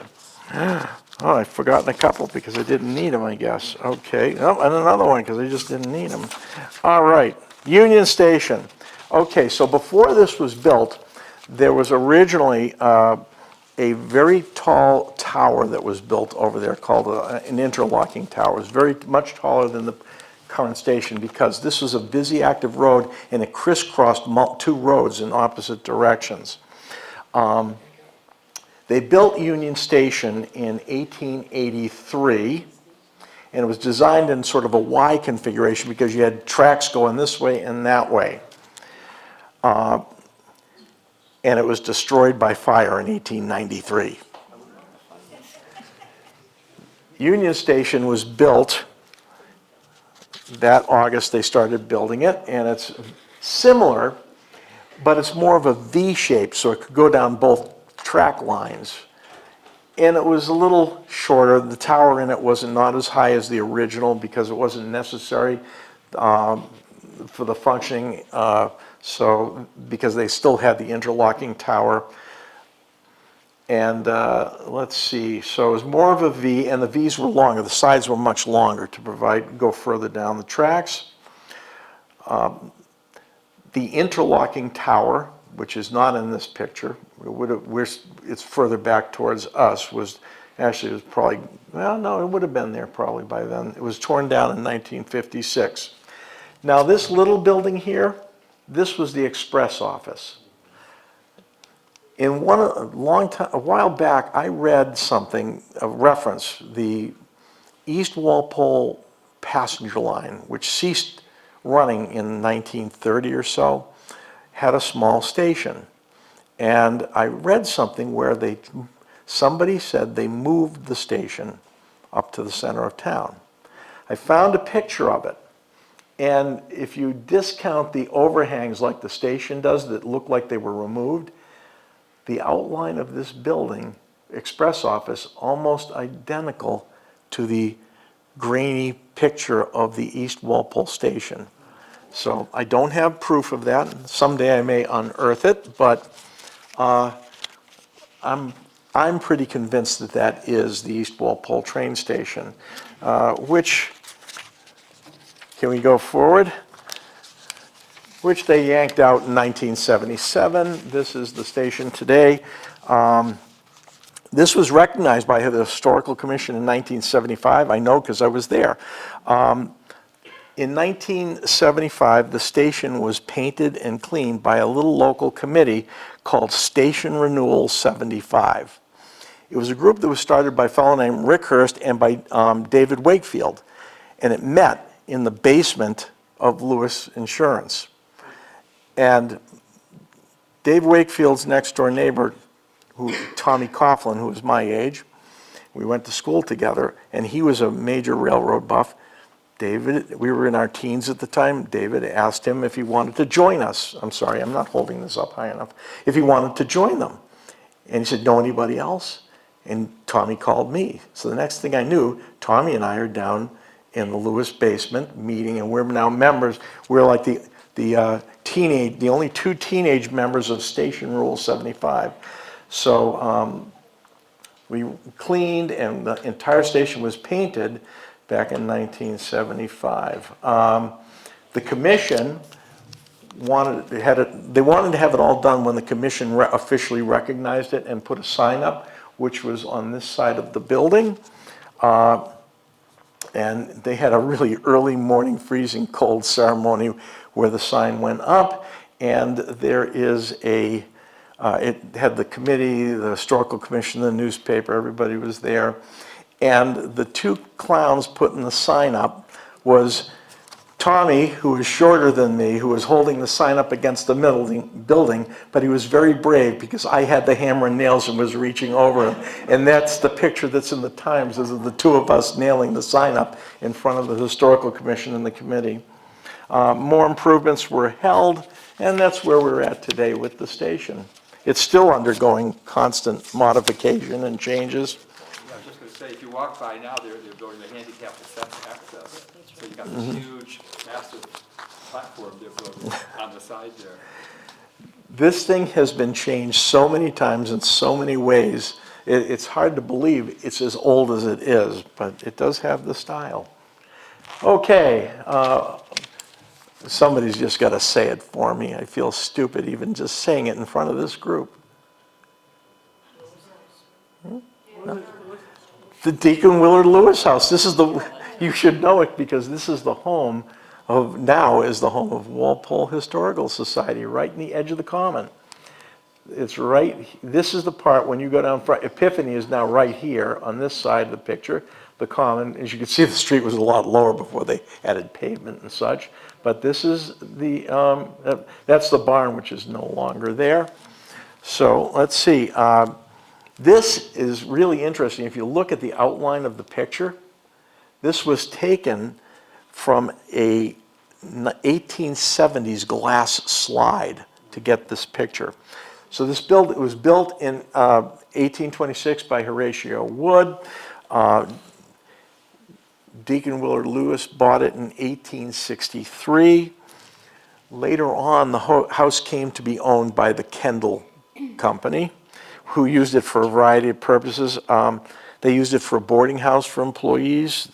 Oh, I've forgotten a couple because I didn't need them, I guess. Okay. Oh, and another one because I just didn't need them. All right. Union Station. Okay, so before this was built, there was originally a very tall tower that was built over there called an interlocking tower. It was very much taller than the current station because this was a busy, active road and it crisscrossed 2 roads in opposite directions. They built Union Station in 1883, and it was designed in sort of a Y configuration because you had tracks going this way and that way. And it was destroyed by fire in 1893. Union Station was built that August. They started building it, and it's similar, but it's more of a V shape, so it could go down both track lines. And it was a little shorter. The tower in it wasn't not as high as the original because it wasn't necessary for the functioning. So because they still had the interlocking tower. And let's see, so it was more of a V, and the V's were longer. The sides were much longer to go further down the tracks. The interlocking tower, which is not in this picture, it's further back towards us, was probably, well, no, it would have been there probably by then. It was torn down in 1956. Now this little building here, this was the express office. In a while back, I read something, a reference, the East Walpole passenger line, which ceased running in 1930 or so, had a small station. And I read something where somebody said they moved the station up to the center of town. I found a picture of it. And if you discount the overhangs like the station does that look like they were removed, the outline of this building, express office, almost identical to the grainy picture of the East Walpole station. So I don't have proof of that. Someday I may unearth it, but I'm I'm pretty convinced that that is the East Walpole train station, which, can we go forward? Which they yanked out in 1977. This is the station today. This was recognized by the Historical Commission in 1975. I know because I was there. In 1975, the station was painted and cleaned by a little local committee called Station Renewal 75. It was a group that was started by a fellow named Rick Hurst and by David Wakefield, and it met in the basement of Lewis Insurance. And Dave Wakefield's next door neighbor, Tommy Coughlin, who was my age, we went to school together, and he was a major railroad buff. David, we were in our teens at the time. David asked him if he wanted to join us. I'm sorry, I'm not holding this up high enough. If he wanted to join them. And he said, know anybody else? And Tommy called me. So the next thing I knew, Tommy and I are down in the Lewis basement meeting, and we're now members. We're like the only two teenage members of Station Rule 75. So we cleaned, and the entire station was painted back in 1975. The commission wanted to have it all done when the commission officially recognized it and put a sign up, which was on this side of the building. And they had a really early morning freezing cold ceremony where the sign went up, and there is it had the committee, the historical commission, the newspaper, everybody was there. And the two clowns putting the sign up was Tommy, who was shorter than me, who was holding the sign up against the building, but he was very brave because I had the hammer and nails and was reaching over him. And that's the picture that's in the Times, is of the two of us nailing the sign up in front of the historical commission and the committee. More improvements were held, and that's where we're at today with the station. It's still undergoing constant modification and changes. Yeah, I was just going to say, if you walk by now, they're building a handicap access. So you've got this huge, massive platform they're building on the side there. This thing has been changed so many times in so many ways. It's hard to believe it's as old as it is, but it does have the style. Okay, somebody's just got to say it for me. I feel stupid even just saying it in front of this group. No? The Deacon Willard Lewis House. This is you should know it because this is the home of, now is the home of Walpole Historical Society, right in the edge of the common. It's right, this is the part when you go down front. Epiphany is now right here on this side of the picture. The common, as you can see, the street was a lot lower before they added pavement and such. But this is that's the barn, which is no longer there. So let's see. This is really interesting. If you look at the outline of the picture, this was taken from a 1870s glass slide to get this picture. So it was built in 1826 by Horatio Wood. Deacon Willard Lewis bought it in 1863. Later on, the house came to be owned by the Kendall Company, who used it for a variety of purposes. They used it for a boarding house for employees.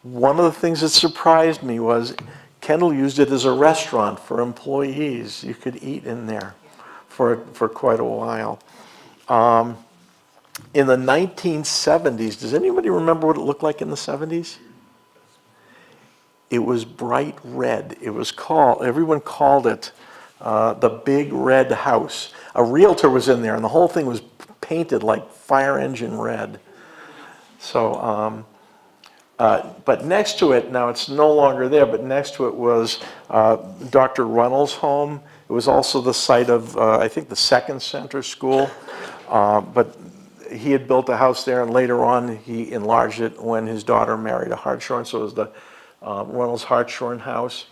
One of the things that surprised me was Kendall used it as a restaurant for employees. You could eat in there for quite a while. In the 1970s, does anybody remember what it looked like in the 70s? It was bright red. It was everyone called it the Big Red House. A realtor was in there, and the whole thing was painted like fire engine red. So, but next to it, now it's no longer there, but next to it was Dr. Runnels' home. It was also the site of, I think, the Second Center School. But he had built a house there, and later on he enlarged it when his daughter married a Hartshorn, so it was the Runnels Hartshorn house.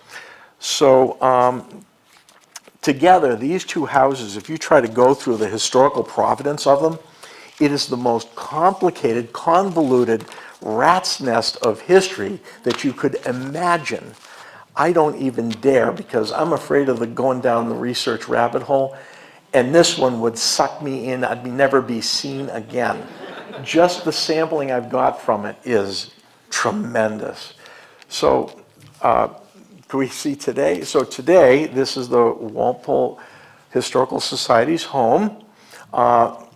So together, these two houses, if you try to go through the historical provenance of them, it is the most complicated, convoluted rat's nest of history that you could imagine. I don't even dare, because I'm afraid of going down the research rabbit hole. and this one would suck me in. I'd never be seen again. Just the sampling I've got from it is tremendous. So can we see today? So today, this is the Walpole Historical Society's home.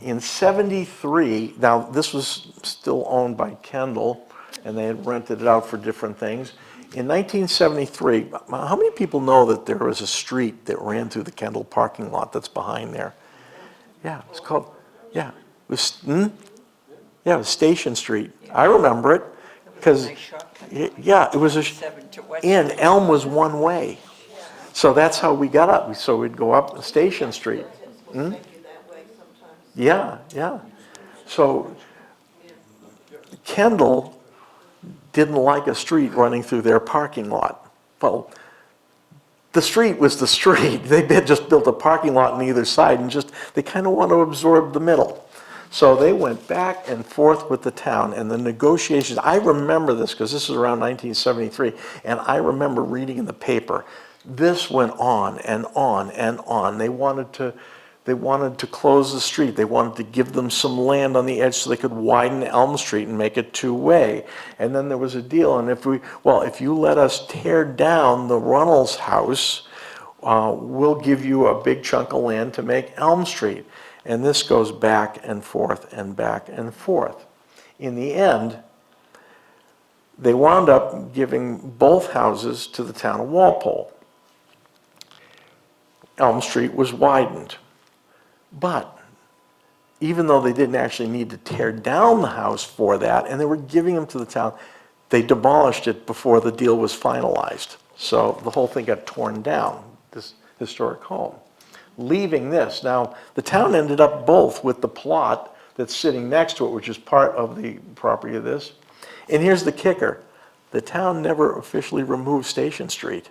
In '73, now this was still owned by Kendall, and they had rented it out for different things. In 1973, how many people know that there was a street that ran through the Kendall parking lot that's behind there? Yeah, it's called, yeah, it was, yeah, it was Station Street. I remember it, because, yeah, it was and Elm was one way. So that's how we got up. So we'd go up Station Street. Yeah, yeah. So Kendall didn't like a street running through their parking lot. Well, the street was the street. They had just built a parking lot on either side and just, they kind of want to absorb the middle. So they went back and forth with the town, and the negotiations, I remember this because this was around 1973, and I remember reading in the paper, this went on and on and on. They wanted to close the street. They wanted to give them some land on the edge so they could widen Elm Street and make it two-way. And then there was a deal, and if you let us tear down the Runnels house, we'll give you a big chunk of land to make Elm Street. And this goes back and forth and back and forth. In the end, they wound up giving both houses to the town of Walpole. Elm Street was widened. But even though they didn't actually need to tear down the house for that, and they were giving them to the town, they demolished it before the deal was finalized. So the whole thing got torn down, this historic home. Leaving this. Now, the town ended up both with the plot that's sitting next to it, which is part of the property of this. And here's the kicker. The town never officially removed Station Street.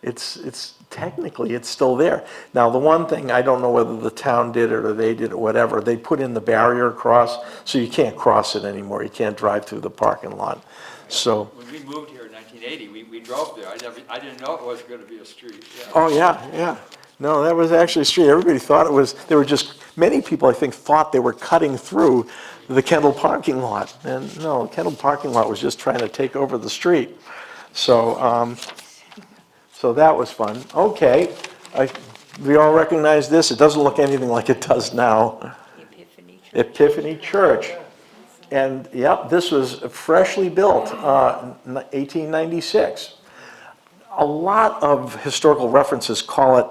It's technically, it's still there. Now, the one thing, I don't know whether the town did it or they did it, whatever, they put in the barrier across, so you can't cross it anymore. You can't drive through the parking lot. So. When we moved here in 1980, we drove there. I didn't know it was going to be a street. Yeah. Oh, yeah, yeah. No, that was actually a street. Everybody thought it was, they were just, many people, I think, thought they were cutting through the Kendall parking lot. And no, Kendall parking lot was just trying to take over the street. So, so that was fun. Okay, we all recognize this. It doesn't look anything like it does now. Epiphany Church. And yep, this was freshly built, 1896. A lot of historical references call it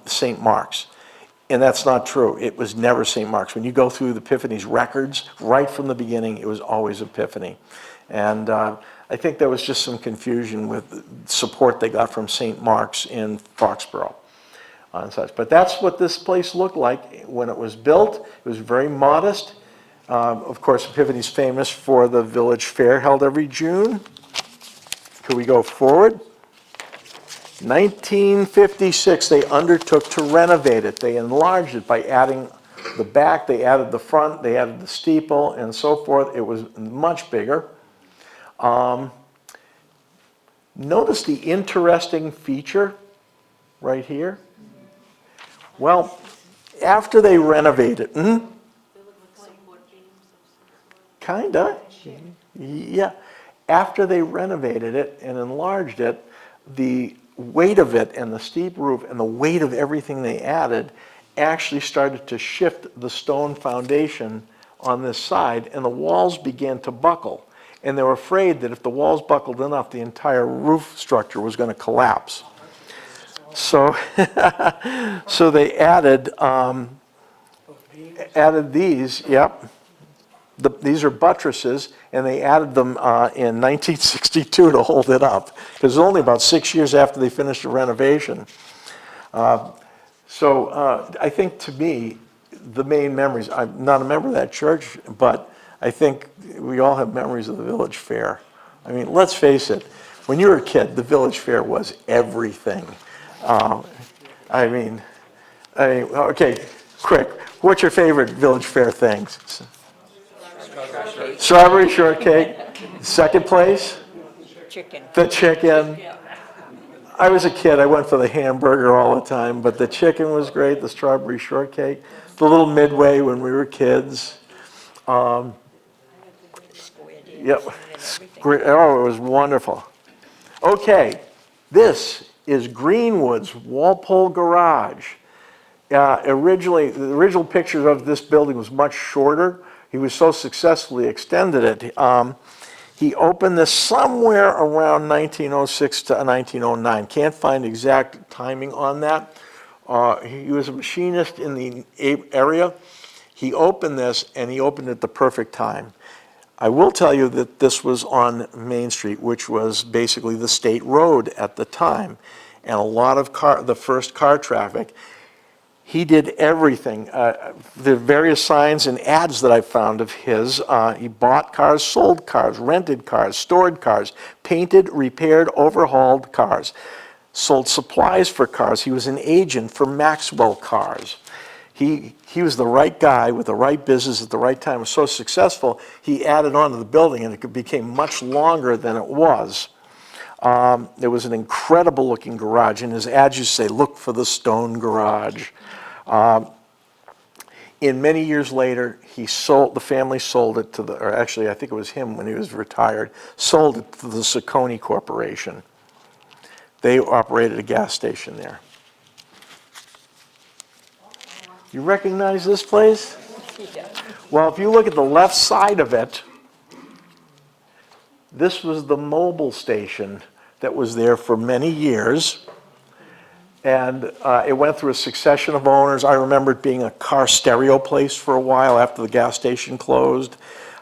St. Mark's, and that's not true. It was never St. Mark's. When you go through the Epiphany's records, right from the beginning, it was always Epiphany. And I think there was just some confusion with support they got from St. Mark's in Foxborough and such. But that's what this place looked like when it was built. It was very modest. Of course, Epiphany's famous for the village fair held every June. Could we go forward? 1956, they undertook to renovate it. They enlarged it by adding the back, they added the front, they added the steeple, and so forth. It was much bigger. Notice the interesting feature right here. Well, after they renovated, kinda, yeah. After they renovated it and enlarged it, the weight of it and the steep roof and the weight of everything they added actually started to shift the stone foundation on this side, and the walls began to buckle. And they were afraid that if the walls buckled enough, the entire roof structure was going to collapse. So, so they added these, yep. These are buttresses, and they added them in 1962 to hold it up, because it was only about 6 years after they finished the renovation. So I think, to me, the main memories, I'm not a member of that church, but I think we all have memories of the village fair. I mean, let's face it, when you were a kid, the village fair was everything. I mean, okay, quick, what's your favorite village fair things? Strawberry shortcake. Second place? Chicken. The chicken. I was a kid, I went for the hamburger all the time, but the chicken was great, the strawberry shortcake, the little Midway when we were kids. Yep. Great. Oh, it was wonderful. Okay, this is Greenwood's Walpole Garage. Originally, the original picture of this building was much shorter. He was so successfully extended it. He opened this somewhere around 1906 to 1909. Can't find exact timing on that. He was a machinist in the area. He opened this, and he opened it the perfect time. I will tell you that this was on Main Street, which was basically the state road at the time, and a lot of the first car traffic. He did everything. The various signs and ads that I found of his, he bought cars, sold cars, rented cars, stored cars, painted, repaired, overhauled cars, sold supplies for cars. He was an agent for Maxwell Cars. He was the right guy with the right business at the right time. He was so successful, he added on to the building, and it became much longer than it was. There was an incredible looking garage, and his ads used to say, "Look for the stone garage." In many years later, the family sold it to or actually I think it was him when he was retired, sold it to the Saucony Corporation. They operated a gas station there. You recognize this place? Well, if you look at the left side of it, this was the Mobil station that was there for many years. And it went through a succession of owners. I remember it being a car stereo place for a while after the gas station closed.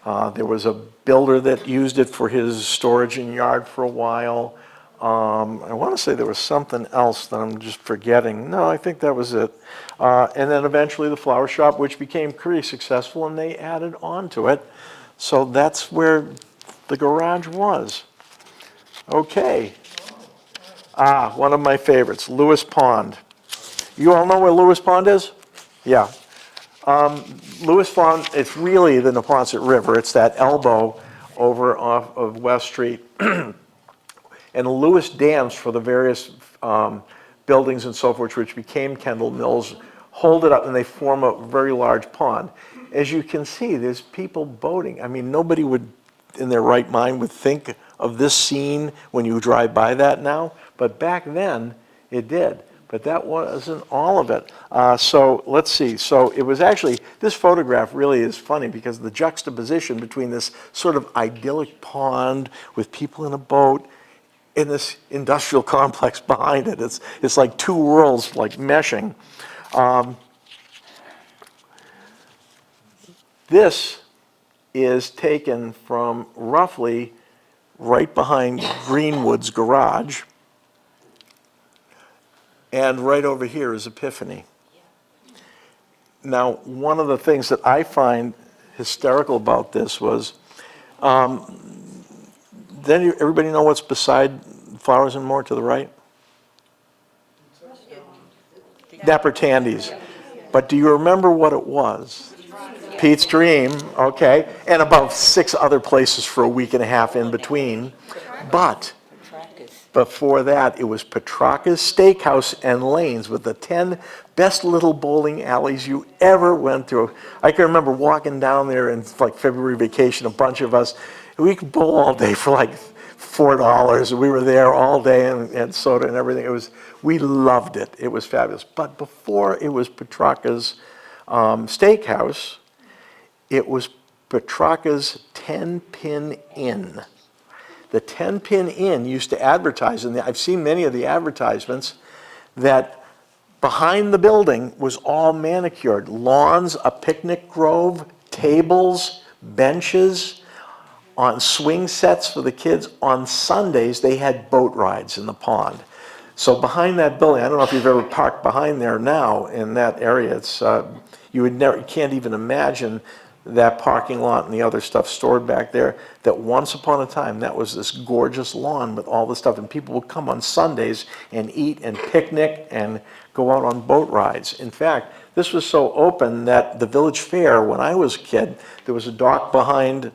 There was a builder that used it for his storage and yard for a while. I want to say there was something else that I'm just forgetting. No, I think that was it. And then eventually the flower shop, which became pretty successful, and they added on to it. So that's where the garage was. Okay. One of my favorites, Lewis Pond. You all know where Lewis Pond is? Yeah. Lewis Pond, it's really the Neponset River. It's that elbow over off of West Street. And Lewis dams for the various buildings and so forth, which became Kendall Mills, hold it up and they form a very large pond. As you can see, there's people boating. I mean, nobody would, in their right mind, would think of this scene when you drive by that now. But back then, it did. But that wasn't all of it. So let's see. So it was actually, this photograph really is funny because the juxtaposition between this sort of idyllic pond with people in a boat and this industrial complex behind it. It's like two worlds like meshing. This is taken from roughly right behind Greenwood's garage. And right over here is Epiphany. Now, one of the things that I find hysterical about this was, then everybody know what's beside Flowers and More to the right? Dapper Tandy's. But do you remember what it was? Pete's Dream, okay, and about 6 other places for a week and a half in between. But before that, it was Petrarca's Steakhouse and Lanes with the 10 best little bowling alleys you ever went through. I can remember walking down there in like February vacation, a bunch of us. We could bowl all day for like $4. We were there all day and had soda and everything. We loved it. It was fabulous. But before it was Petrarca's Steakhouse, it was Petrarca's 10-Pin Inn. The 10-Pin Inn used to advertise, and I've seen many of the advertisements, that behind the building was all manicured. Lawns, a picnic grove, tables, benches, on swing sets for the kids. On Sundays, they had boat rides in the pond. So behind that building, I don't know if you've ever parked behind there now in that area. It's you can't even imagine that parking lot and the other stuff stored back there, that once upon a time, that was this gorgeous lawn with all the stuff, and people would come on Sundays and eat and picnic and go out on boat rides. In fact, this was so open that the village fair, when I was a kid, there was a dock behind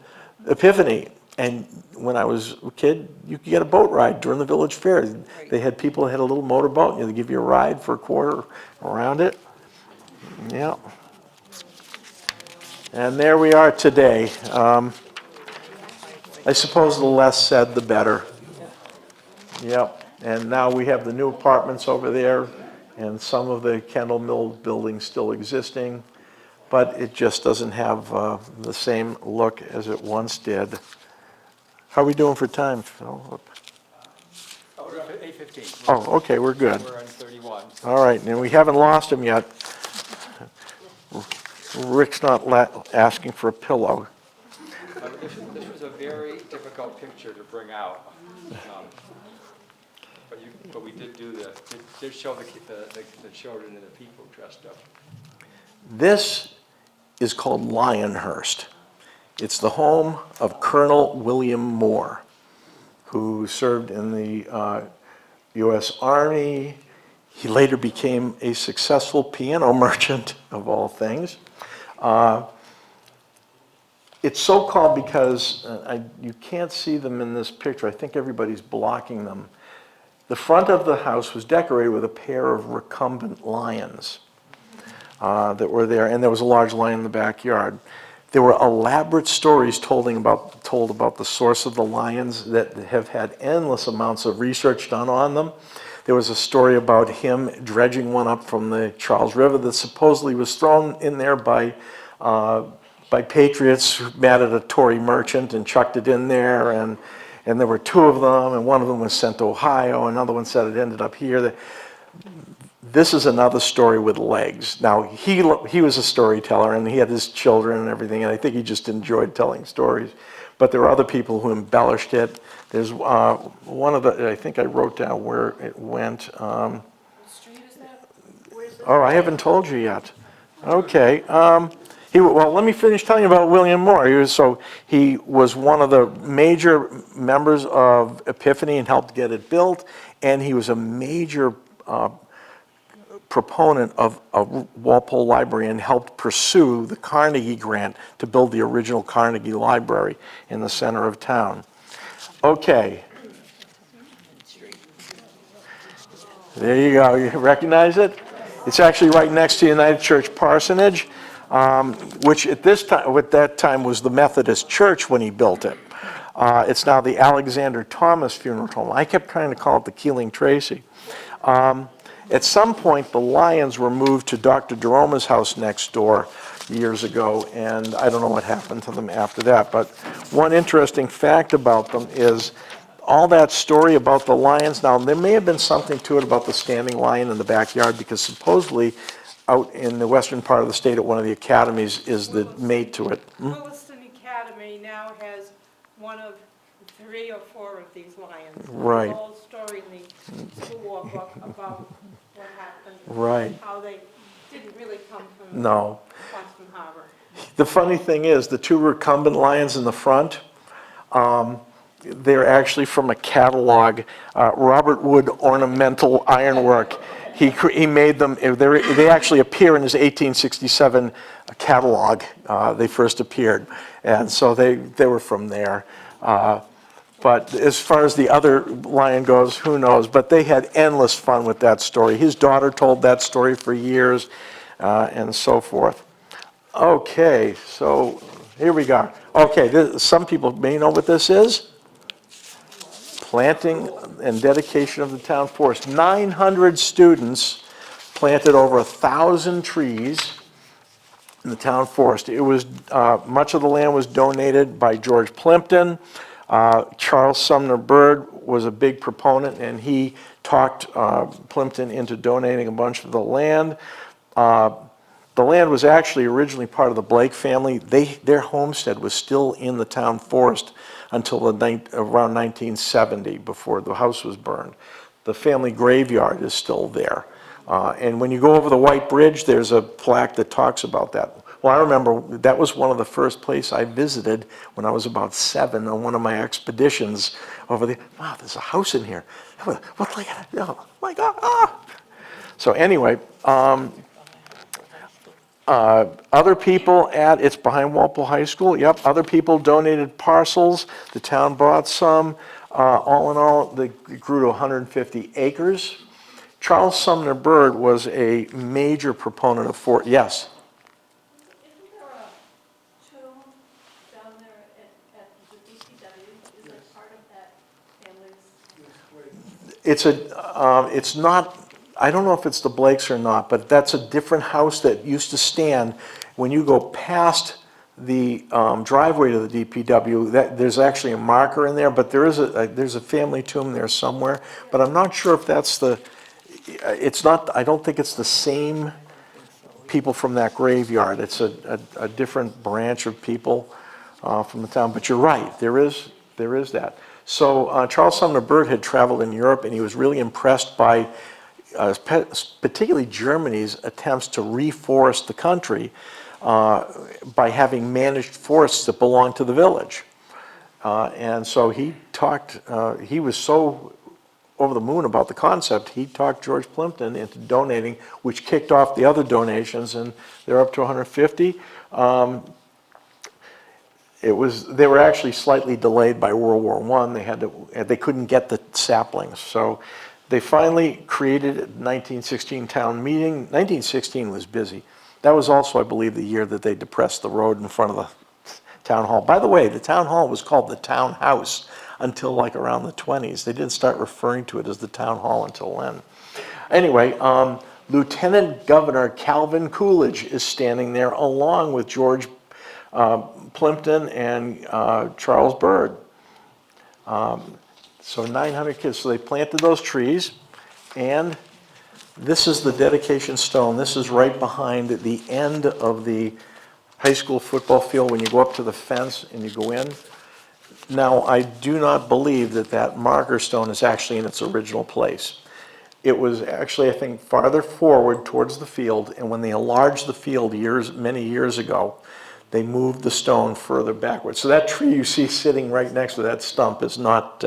Epiphany, And when I was a kid, you could get a boat ride during the village fair. They had people that had a little motorboat, and they'd give you a ride for a quarter around it. Yeah. And there we are today. I suppose the less said, the better. Yep. And now we have the new apartments over there, and some of the Kendall Mill buildings still existing, but it just doesn't have the same look as it once did. How are we doing for time, Phil? Oh, we're at 8:15. Oh, okay, we're good. We're on 31. All right, and we haven't lost him yet. Rick's not asking for a pillow. This was a very difficult picture to bring out. But we did do this. Did show the children and the people dressed up. This is called Lionhurst. It's the home of Colonel William Moore, who served in the U.S. Army. He later became a successful piano merchant, of all things. It's so called because you can't see them in this picture. I think everybody's blocking them. The front of the house was decorated with a pair of recumbent lions that were there, and there was a large lion in the backyard. There were elaborate stories told about the source of the lions that have had endless amounts of research done on them. There was a story about him dredging one up from the Charles River that supposedly was thrown in there by patriots who mad at a Tory merchant and chucked it in there, and there were two of them, and one of them was sent to Ohio, another one said it ended up here. This is another story with legs. Now, he was a storyteller, and he had his children and everything, and I think he just enjoyed telling stories. But there were other people who embellished it. There's one of the, I think I wrote down where it went. What street is that? Oh, I haven't told you yet. Okay. Well, let me finish telling you about William Moore. He was one of the major members of Epiphany and helped get it built, and he was a major proponent of Walpole Library and helped pursue the Carnegie grant to build the original Carnegie Library in the center of town. Okay. There you go. You recognize it? It's actually right next to United Church Parsonage, which at that time was the Methodist Church when he built it. It's now the Alexander Thomas Funeral Home. I kept trying to call it the Keeling Tracy. At some point, the Lions were moved to Dr. DeRoma's house next door years ago, and I don't know what happened to them after that. But one interesting fact about them is all that story about the lions. Now, there may have been something to it about the standing lion in the backyard, because supposedly out in the western part of the state at one of the academies is the mate to it. Williston Academy now has one of 3 or 4 of these lions. Right. There's a whole story in the Civil War book about what happened. Right. How they didn't really come from No. Boston Harbor. The funny thing is, the 2 recumbent lions in the front, they're actually from a catalog, Robert Wood Ornamental Ironwork. He made them, they actually appear in his 1867 catalog. They first appeared, and so they were from there. But as far as the other lion goes, who knows? But they had endless fun with that story. His daughter told that story for years, and so forth. Okay, so here we go. Okay, some people may know what this is. Planting and dedication of the town forest. 900 students planted over 1,000 trees in the town forest. It was much of the land was donated by George Plimpton. Charles Sumner Bird was a big proponent, and he talked Plimpton into donating a bunch of the land. The land was actually originally part of the Blake family. Their homestead was still in the town forest until around 1970, before the house was burned. The family graveyard is still there. And when you go over the White Bridge, there's a plaque that talks about that. Well, I remember that was one of the first places I visited when I was about 7 on one of my expeditions over there. Wow, there's a house in here. What, like, oh my God, ah! So anyway, Other people it's behind Walpole High School, yep, other people donated parcels, the town bought some. All in all, they grew to 150 acres. Charles Sumner Bird was a major proponent of yes. Isn't there a tomb down there at the DPW? Is that part of that family's? It's not, I don't know if it's the Blakes or not, but that's a different house that used to stand when you go past the driveway to the DPW. There's actually a marker in there, but there's a family tomb there somewhere. But I'm not sure if that's it's not, I don't think it's the same people from that graveyard. It's a different branch of people from the town. But you're right, there is that. So Charles Sumner Bird had traveled in Europe, and he was really impressed by particularly Germany's attempts to reforest the country by having managed forests that belonged to the village. And so he was so over the moon about the concept, he talked George Plimpton into donating, which kicked off the other donations, and they're up to 150. They were actually slightly delayed by World War I. They couldn't get the saplings, so they finally created a 1916 town meeting. 1916 was busy. That was also, I believe, the year that they depressed the road in front of the town hall. By the way, the town hall was called the town house until like around the 20s. They didn't start referring to it as the town hall until then. Anyway, Lieutenant Governor Calvin Coolidge is standing there along with George Plimpton and Charles Bird. So 900 kids. So they planted those trees, and this is the dedication stone. This is right behind the end of the high school football field when you go up to the fence and you go in. Now, I do not believe that marker stone is actually in its original place. It was actually, I think, farther forward towards the field, and when they enlarged the field many years ago, they moved the stone further backwards. So that tree you see sitting right next to that stump is not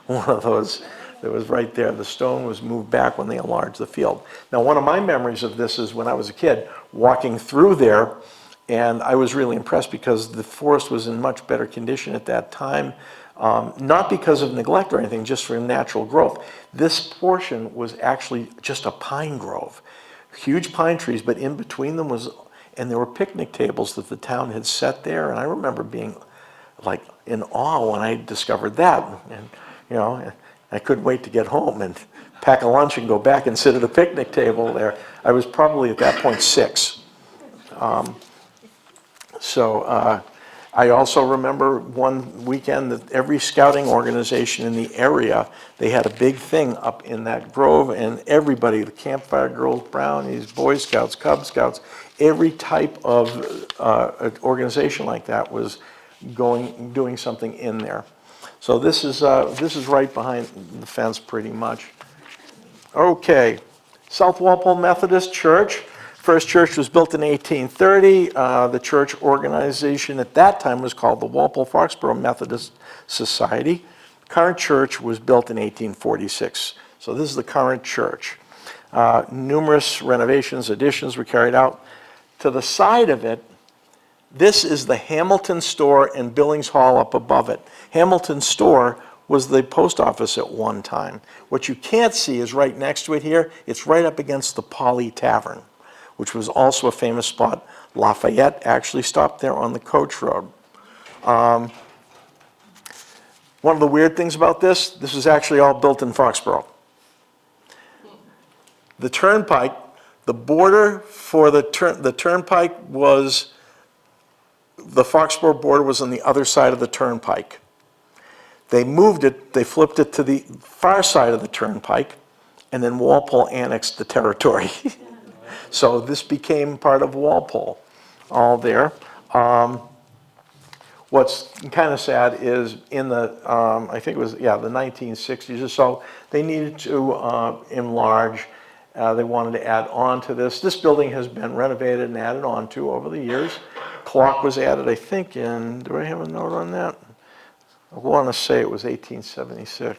one of those that was right there. The stone was moved back when they enlarged the field. Now, one of my memories of this is when I was a kid, walking through there, and I was really impressed because the forest was in much better condition at that time, not because of neglect or anything, just from natural growth. This portion was actually just a pine grove, huge pine trees, but in between them and there were picnic tables that the town had set there, and I remember being like in awe when I discovered that. And I couldn't wait to get home and pack a lunch and go back and sit at a picnic table there. I was probably at that point 6. I also remember one weekend that every scouting organization in the area, they had a big thing up in that grove, and everybody, the Campfire Girls, Brownies, Boy Scouts, Cub Scouts, every type of organization like that was doing something in there. So this is right behind the fence pretty much. Okay, South Walpole Methodist Church. First church was built in 1830. The church organization at that time was called the Walpole Foxborough Methodist Society. Current church was built in 1846. So this is the current church. Numerous renovations, additions were carried out. To the side of it, this is the Hamilton Store and Billings Hall up above it. Hamilton Store was the post office at one time. What you can't see is right next to it here. It's right up against the Polly Tavern, which was also a famous spot. Lafayette actually stopped there on the coach road. One of the weird things about this is actually all built in Foxborough. The turnpike, the border for the turnpike was, the Foxborough border was on the other side of the turnpike. They moved it, they flipped it to the far side of the turnpike, and then Walpole annexed the territory. So this became part of Walpole, all there. What's kind of sad is in the, I think it was, the 1960s or so, they needed to enlarge. They wanted to add on to this. This building has been renovated and added on to over the years. Clock was added, I think, in, do I have a note on that? I want to say it was 1876.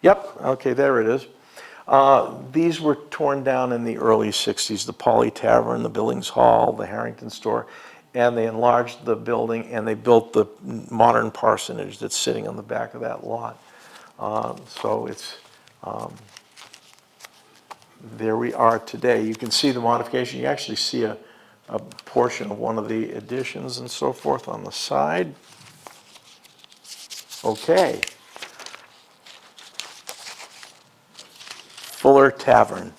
Yep, okay, there it is. These were torn down in the early 60s, the Polly Tavern, the Billings Hall, the Harrington Store, and they enlarged the building and they built the modern parsonage that's sitting on the back of that lot. So it's, there we are today. You can see the modification. You actually see a portion of one of the additions and so forth on the side. Okay. Fuller Tavern.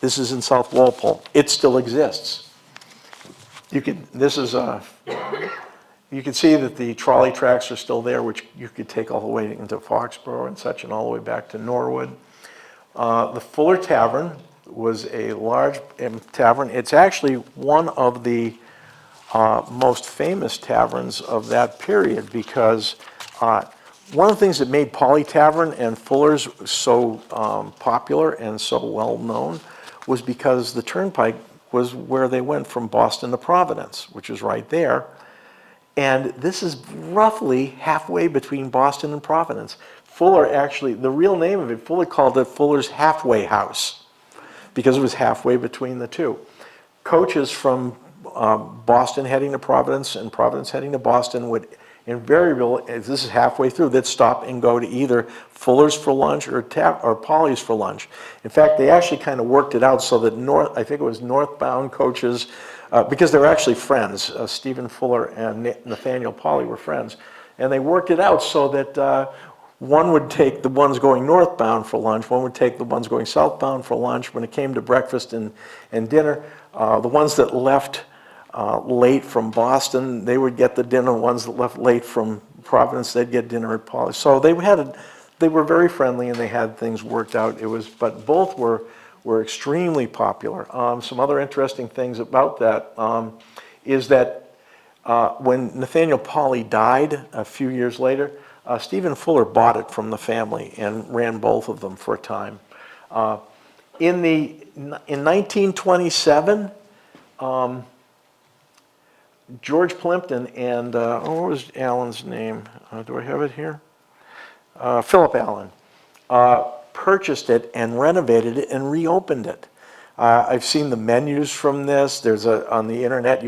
This is in South Walpole. It still exists. You can see that the trolley tracks are still there, which you could take all the way into Foxborough and such, and all the way back to Norwood. The Fuller Tavern was a large tavern. It's actually one of the most famous taverns of that period because one of the things that made Polly Tavern and Fuller's so popular and so well known was because the turnpike was where they went from Boston to Providence, which is right there. And this is roughly halfway between Boston and Providence. Fuller actually, the real name of it, Fuller called it Fuller's Halfway House because it was halfway between the two. Coaches from Boston heading to Providence and Providence heading to Boston would invariably, if this is halfway through, they'd stop and go to either Fuller's for lunch or Polly's for lunch. In fact, they actually kind of worked it out so that I think it was northbound coaches, because they were actually friends. Stephen Fuller and Nathaniel Polly were friends. And they worked it out so that one would take the ones going northbound for lunch, one would take the ones going southbound for lunch. When it came to breakfast and dinner, the ones that left late from Boston, they would get the dinner. Ones that left late from Providence, they'd get dinner at Polly's. So they were very friendly and they had things worked out. But both were extremely popular. Some other interesting things about that is that when Nathaniel Polly died a few years later, Stephen Fuller bought it from the family and ran both of them for a time. In 1927, George Plimpton and, what was Allen's name? Do I have it here? Philip Allen purchased it and renovated it and reopened it. I've seen the menus from this. There's on the internet,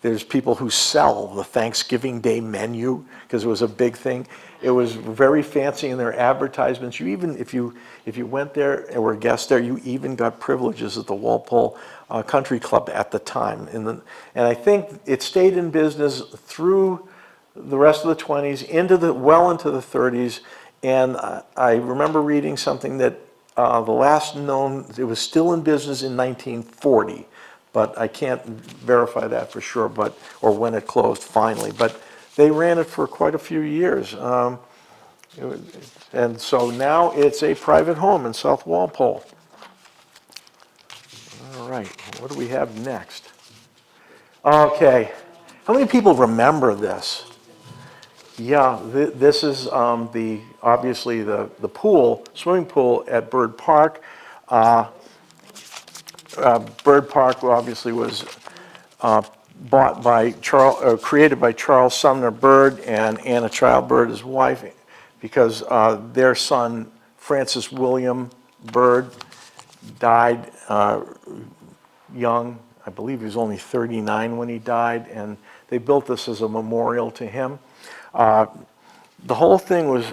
there's people who sell the Thanksgiving Day menu because it was a big thing. It was very fancy in their advertisements. You even, if you went there and were a guest there, you even got privileges at the Walpole Country Club at the time. And I think it stayed in business through the rest of the 20s, well into the 30s. And I remember reading something that the last known, it was still in business in 1940, but I can't verify that for sure, or when it closed finally. But they ran it for quite a few years. And so now it's a private home in South Walpole. All right, what do we have next? Okay, how many people remember this? Yeah, this is obviously the pool, swimming pool at Bird Park. Bird Park obviously was created by Charles Sumner Bird and Anna Child Bird, his wife, because their son, Francis William Bird, died young. I believe he was only 39 when he died, and they built this as a memorial to him. The whole thing was,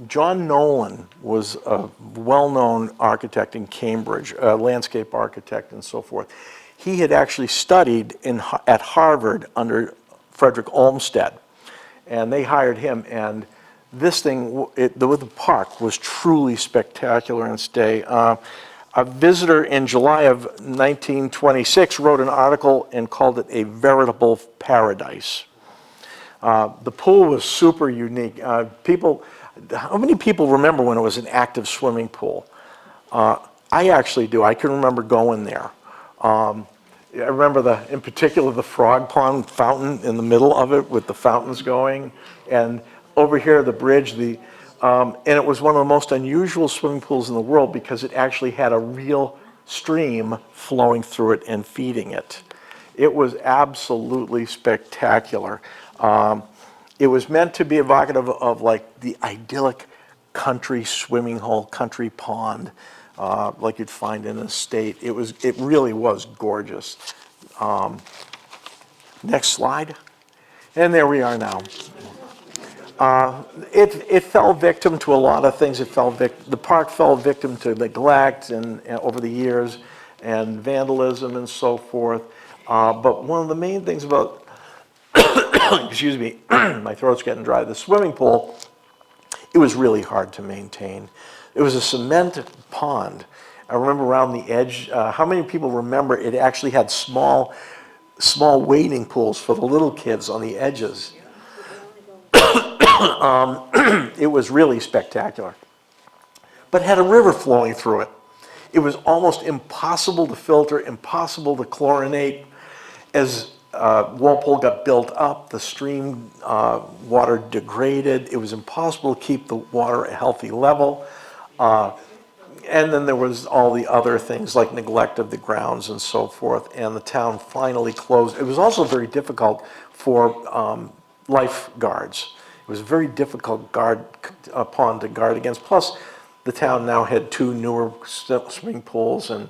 John Nolan was a well-known architect in Cambridge, a landscape architect and so forth. He had actually studied at Harvard under Frederick Olmsted, and they hired him, and this thing, the park was truly spectacular and stay. A visitor in July of 1926 wrote an article and called it a veritable paradise. The pool was super unique. How many people remember when it was an active swimming pool? I actually do. I can remember going there. I remember in particular the frog pond fountain in the middle of it with the fountains going, and over here the bridge, and it was one of the most unusual swimming pools in the world because it actually had a real stream flowing through it and feeding it. It was absolutely spectacular. It was meant to be evocative of like the idyllic country swimming hole, country pond, like you'd find in a state. It really was gorgeous. Next slide. And there we are now. It fell victim to a lot of things. The park fell victim to neglect and over the years, and vandalism and so forth. But one of the main things about, excuse me, my throat's getting dry, the swimming pool, it was really hard to maintain. It was a cement pond. I remember around the edge, how many people remember it actually had small wading pools for the little kids on the edges? It was really spectacular. But it had a river flowing through it. It was almost impossible to filter, impossible to chlorinate. As Walpole got built up, the stream water degraded. It was impossible to keep the water at a healthy level. And then there was all the other things like neglect of the grounds and so forth, and the town finally closed. It was also very difficult for lifeguards. It was a very difficult pond to guard against. Plus, the town now had 2 newer swimming pools, and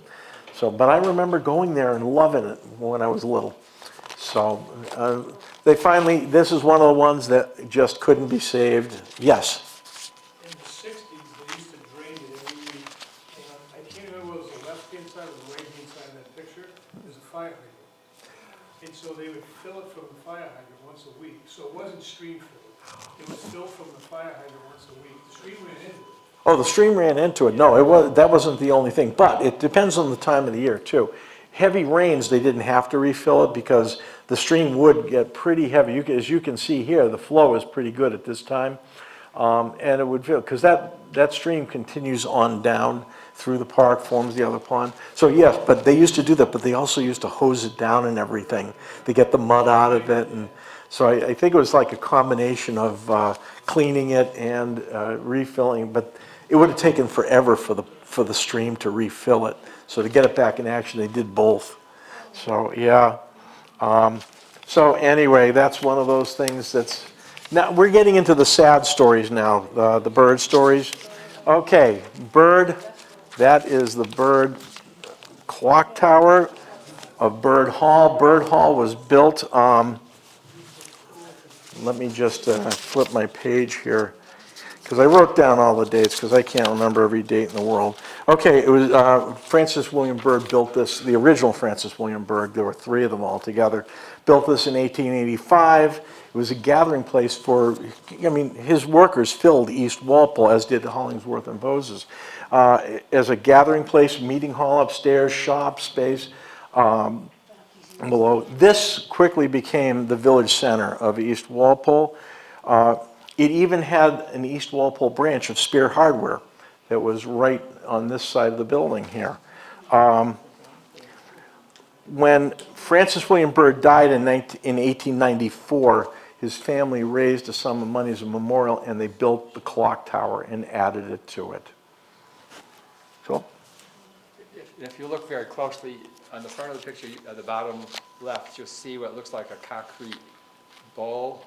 so. But I remember going there and loving it when I was little. So they finally. This is one of the ones that just couldn't be saved. Yes. In the 60s, they used to drain it every week. And I can't remember what was the left-hand side or the right-hand side of that picture. There's a fire hydrant. And so they would fill it from the fire hydrant once a week. So it wasn't stream filled. It was filled from the fire hydrant once a week. The stream ran into it. Oh, the stream ran into it. No, that wasn't the only thing. But it depends on the time of the year, too. Heavy rains, they didn't have to refill it because the stream would get pretty heavy. As you can see here, the flow is pretty good at this time. And it would fill, because that stream continues on down through the park, forms the other pond. So yes, but they used to do that, but they also used to hose it down and everything to get the mud out of it. And so I think it was like a combination of cleaning it and refilling, but it would have taken forever for the stream to refill it. So to get it back in action, they did both. So yeah. So anyway, that's one of those things that's. Now we're getting into the sad stories now, the bird stories. Okay, bird. That is the bird clock tower of Bird Hall. Bird Hall was built. Let me just flip my page here, because I wrote down all the dates, because I can't remember every date in the world. Okay, it was Francis William Byrd built this, the original Francis William Byrd, there were 3 of them all together, built this in 1885. It was a gathering place for, his workers filled East Walpole, as did Hollingsworth and Bose's, as a gathering place, meeting hall upstairs, shop space. Below. This quickly became the village center of East Walpole. It even had an East Walpole branch of Spear Hardware that was right on this side of the building here. When Francis William Byrd died in 1894, his family raised a sum of money as a memorial, and they built the clock tower and added it to it. Cool. If you look very closely, on the front of the picture, at the bottom left, you'll see what looks like a concrete bowl.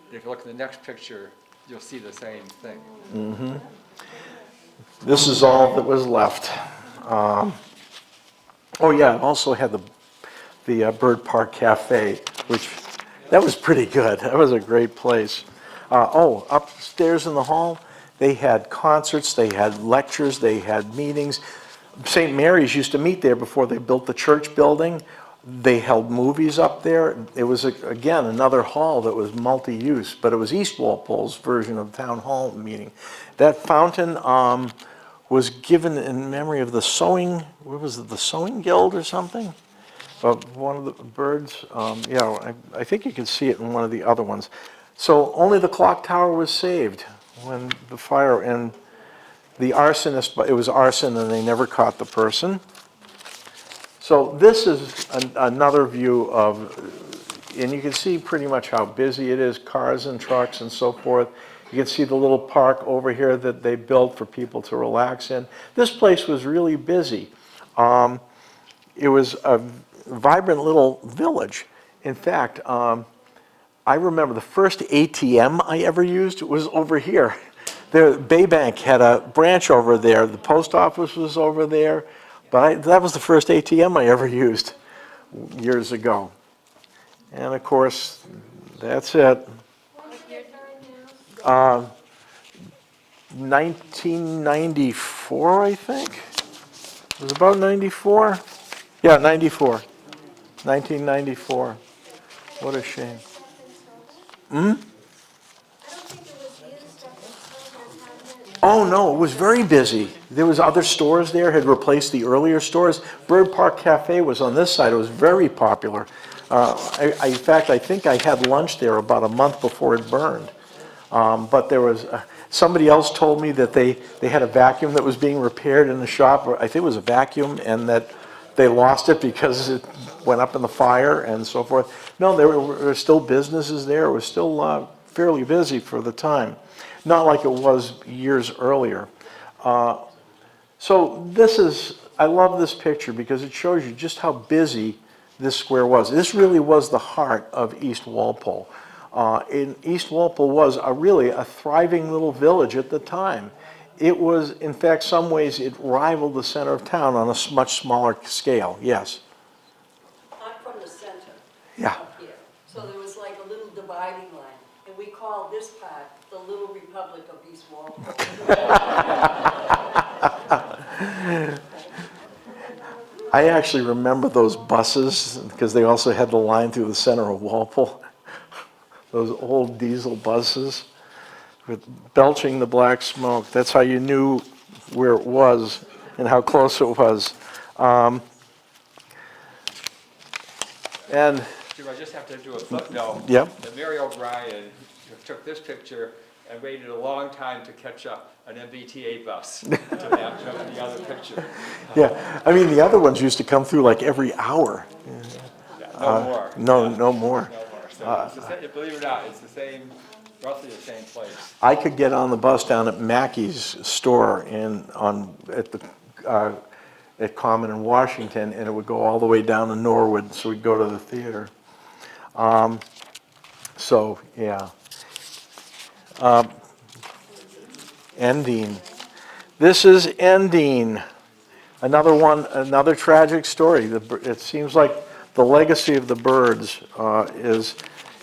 And if you look at the next picture, you'll see the same thing. Mm-hmm. This is all that was left. Oh yeah, it also had the Bird Park Cafe, which, that was pretty good. That was a great place. Upstairs in the hall, they had concerts, they had lectures, they had meetings. St. Mary's used to meet there before they built the church building. They held movies up there. It was, again, another hall that was multi-use, but it was East Walpole's version of town hall meeting. That fountain was given in memory of the sewing, what was it, the Sewing Guild or something? One of the birds, I think you can see it in one of the other ones. So only the clock tower was saved when the fire, and the arsonist, it was arson and they never caught the person. So this is another view of, and you can see pretty much how busy it is, cars and trucks and so forth. You can see the little park over here that they built for people to relax in. This place was really busy. It was a vibrant little village. In fact, I remember the first ATM I ever used was over here. Baybank had a branch over there. The post office was over there. But that was the first ATM I ever used years ago. And of course, that's it. What's your time now? 1994, I think. It was about 94? Yeah, 94. 1994. What a shame. Hmm? I don't think it was used up until that time. Oh, no, it was very busy. There was other stores there, had replaced the earlier stores. Bird Park Cafe was on this side. It was very popular. In fact, I think I had lunch there about a month before it burned. But there was, somebody else told me that they had a vacuum that was being repaired in the shop. Or I think it was a vacuum, and that they lost it because it went up in the fire and so forth. No, there were still businesses there. It was still fairly busy for the time. Not like it was years earlier. So this is, I love this picture because it shows you just how busy this square was. This really was the heart of East Walpole. In East Walpole was really a thriving little village at the time. It was, in fact, some ways it rivaled the center of town on a much smaller scale. Yes. I'm from the center. Yeah. Up here. So there was like a little dividing line, and we call this part the Little Republic of East Walpole. I actually remember those buses because they also had the line through the center of Walpole. Those old diesel buses with belching the black smoke. That's how you knew where it was and how close it was. And Jim, I just have to do a footnote. Yep. That Mary O'Brien took this picture and waited a long time to catch up an MBTA bus to match up the other picture. yeah, I mean the other ones used to come through like every hour. Yeah, no more. No, Yeah, no more. No more. So it's the same, believe it or not, it's the same, roughly the same place. I could get on the bus down at Mackey's store at Common in Washington, and it would go all the way down to Norwood, so we'd go to the theater. So, yeah. Endine. This is Endine. Another one, another tragic story. It seems like the legacy of the Birds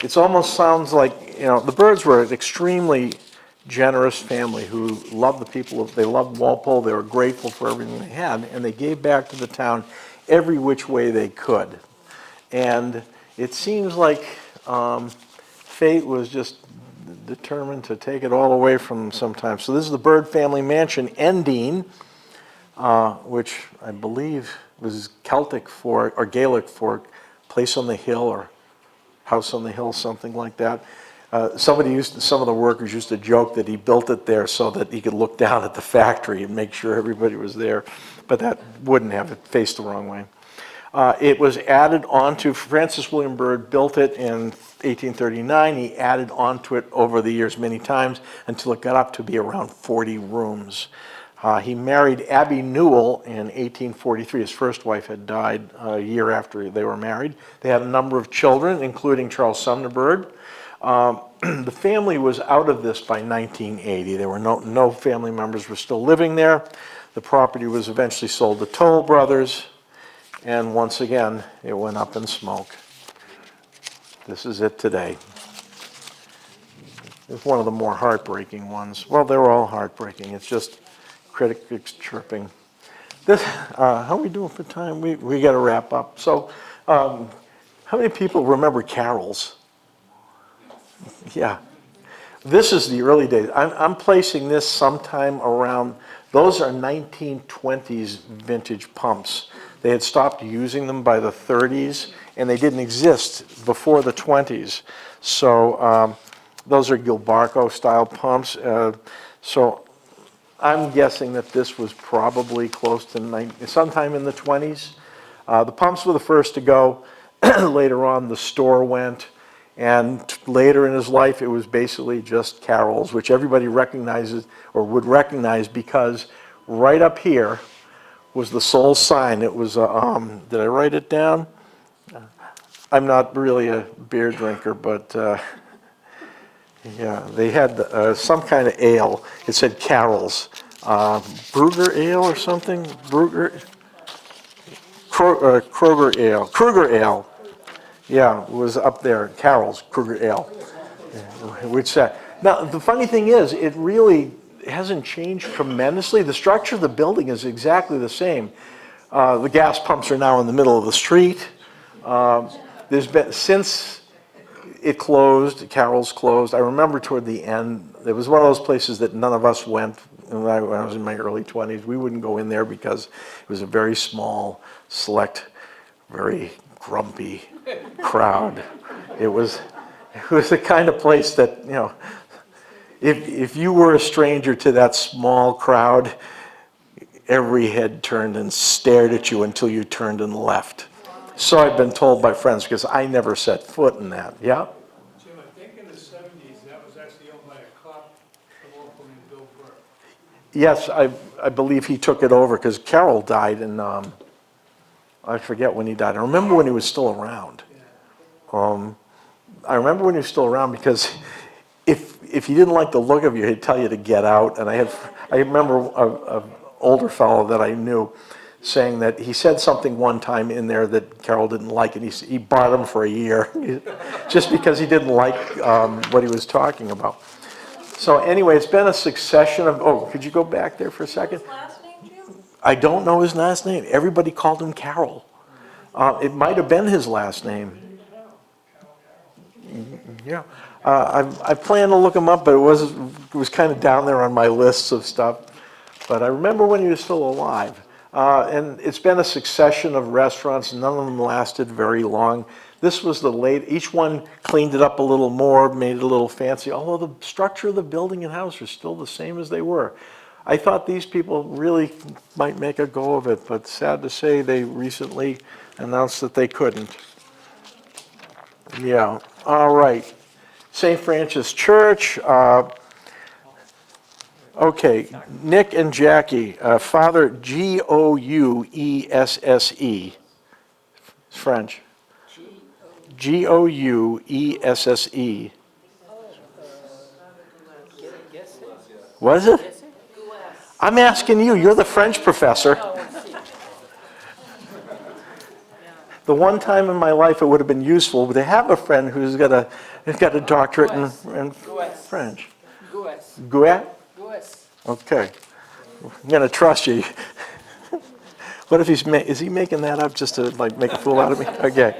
it almost sounds like, the Birds were an extremely generous family who loved the people. They loved Walpole. They were grateful for everything they had, and they gave back to the town every which way they could. And it seems like fate was just determined to take it all away from them sometimes. So this is the Bird family mansion, Endine, which I believe was Celtic for, or Gaelic for place on the hill or house on the hill, something like that. Some of the workers used to joke that he built it there so that he could look down at the factory and make sure everybody was there, but that wouldn't have it faced the wrong way. It was added onto, Francis William Bird built it in 1839. He added onto it over the years many times until it got up to be around 40 rooms. He married Abby Newell in 1843. His first wife had died a year after they were married. They had a number of children, including Charles Sumner Bird. The family was out of this by 1980. There were no family members were still living there. The property was eventually sold to Toll Brothers, and once again, it went up in smoke. This is it today. It's one of the more heartbreaking ones. Well, they're all heartbreaking. It's just critics chirping. How are we doing for time? We got to wrap up. So, how many people remember carols? Yeah. This is the early days. I'm placing this sometime around, those are 1920s vintage pumps. They had stopped using them by the 30s, and they didn't exist before the 20s. So those are Gilbarco style pumps. So I'm guessing that this was probably close to sometime in the 20s. The pumps were the first to go. Later on, the store went. And later in his life, it was basically just carols, which everybody recognizes or would recognize because right up here was the sole sign. It was, did I write it down? I'm not really a beer drinker, but Yeah, they had some kind of ale. It said Carol's. Brugger ale or something? Kroger ale. Kruger ale. Yeah, it was up there. Carol's Kruger ale. Which now the funny thing is, it really hasn't changed tremendously. The structure of the building is exactly the same. The gas pumps are now in the middle of the street. There's been since it closed, Carol's closed. I remember toward the end, it was one of those places that none of us went when I was in my early 20s. We wouldn't go in there because it was a very small, select, very grumpy crowd. It was the kind of place that, you know, if you were a stranger to that small crowd, every head turned and stared at you until you turned and left. So I've been told by friends, because I never set foot in that. Yeah? Jim, I think in the 70s, that was actually owned by a cop from Walpole named Bill Burke. Yes, I believe he took it over, because Carroll died in, I forget when he died. I remember when he was still around. I remember when he was still around, because if he didn't like the look of you, he'd tell you to get out. And I remember an older fellow that I knew saying that he said something one time in there that Carroll didn't like, and he barred him for a year just because he didn't like what he was talking about. So anyway, it's been a succession of, oh, could you go back there for a second? His last name, Jim? I don't know his last name. Everybody called him Carroll. It might have been his last name. Yeah. I planned to look him up, but it was kind of down there on my lists of stuff. But I remember when he was still alive. And it's been a succession of restaurants. None of them lasted very long. This was each one cleaned it up a little more, made it a little fancy, although the structure of the building and house are still the same as they were. I thought these people really might make a go of it, but sad to say they recently announced that they couldn't. Yeah, all right. St. Francis Church. Okay, Nick and Jackie, Father Gouesse, French. Gouesse. Was it? I'm asking you, you're the French professor. The one time in my life it would have been useful to have a friend who's got a doctorate in French. Gouesse? Okay. I'm going to trust you. What if is he making that up just to like make a fool out of me? Okay.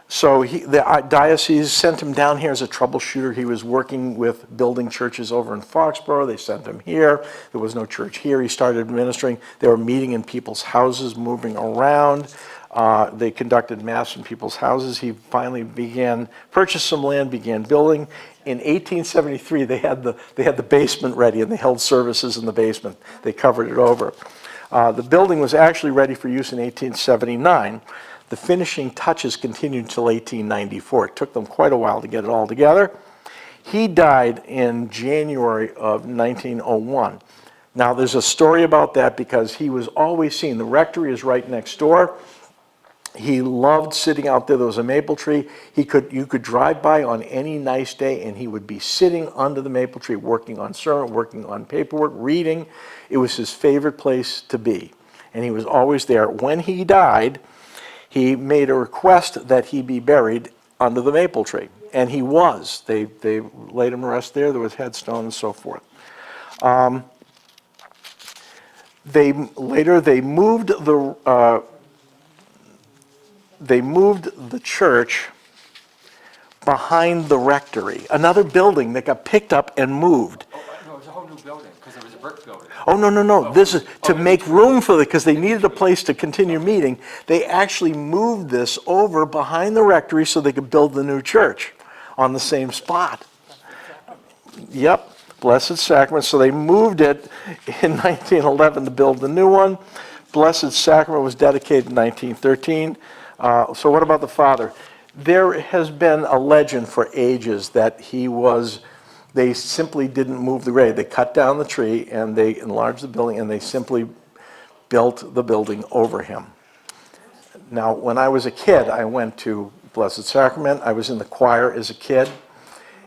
So the diocese sent him down here as a troubleshooter. He was working with building churches over in Foxborough. They sent him here. There was no church here. He started ministering. They were meeting in people's houses, moving around. They conducted mass in people's houses. He finally purchased some land, began building. In 1873, they had the basement ready, and they held services in the basement. They covered it over. The building was actually ready for use in 1879. The finishing touches continued until 1894. It took them quite a while to get it all together. He died in January of 1901. Now, there's a story about that because he was always seen. The rectory is right next door. He loved sitting out there. There was a maple tree. You could drive by on any nice day, and he would be sitting under the maple tree, working on sermon, working on paperwork, reading. It was his favorite place to be, and he was always there. When he died, he made a request that he be buried under the maple tree, and he was. They laid him to rest there. There was headstone and so forth. They moved the church behind the rectory, another building that got picked up and moved. Oh, no, it was a whole new building, because it was a brick building. Oh, no. This is to make room for it, because they needed a place to continue meeting. They actually moved this over behind the rectory so they could build the new church on the same spot. Yep, Blessed Sacrament. So they moved it in 1911 to build the new one. Blessed Sacrament was dedicated in 1913. So what about the Father? There has been a legend for ages that they simply didn't move the grave. They cut down the tree and they enlarged the building and they simply built the building over him. Now, when I was a kid, I went to Blessed Sacrament. I was in the choir as a kid,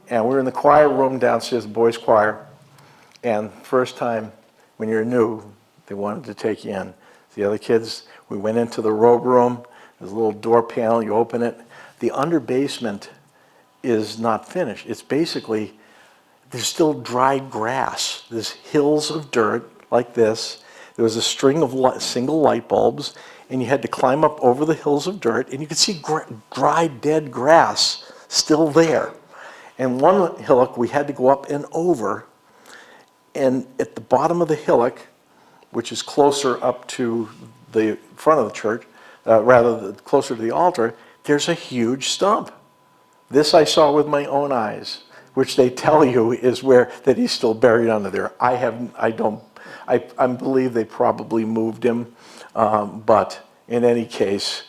and we were in the choir room downstairs, the boys' choir, and first time when you're new, they wanted to take you in. The other kids, we went into the robe room, there's a little door panel, you open it. The under basement is not finished. It's basically, there's still dried grass. There's hills of dirt like this. There was a string of single light bulbs, and you had to climb up over the hills of dirt, and you could see dry, dead grass still there. And one hillock we had to go up and over, and at the bottom of the hillock, which is closer up to the front of the church, closer to the altar, there's a huge stump. This I saw with my own eyes, which they tell you is where that he's still buried under there. I believe they probably moved him, but in any case,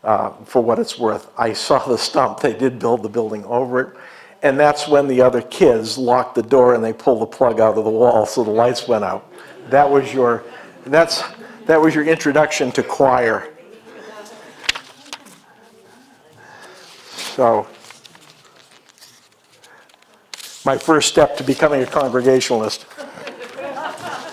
for what it's worth, I saw the stump. They did build the building over it, and that's when the other kids locked the door and they pulled the plug out of the wall so the lights went out. That was your introduction to choir. So, my first step to becoming a Congregationalist.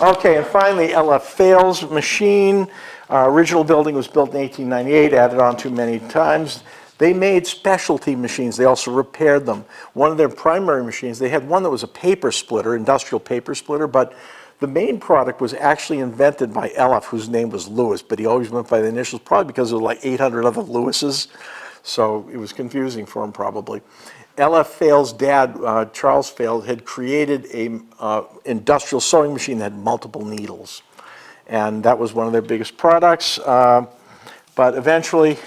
Okay, and finally, LF Fales machine. Original building was built in 1898, added on to many times. They made specialty machines. They also repaired them. One of their primary machines, they had one that was a paper splitter, industrial paper splitter, but the main product was actually invented by LF, whose name was Lewis, but he always went by the initials, probably because there were like 800 other Lewises, so it was confusing for him probably. LF Fales' dad, Charles Fales, had created a industrial sewing machine that had multiple needles, and that was one of their biggest products, but eventually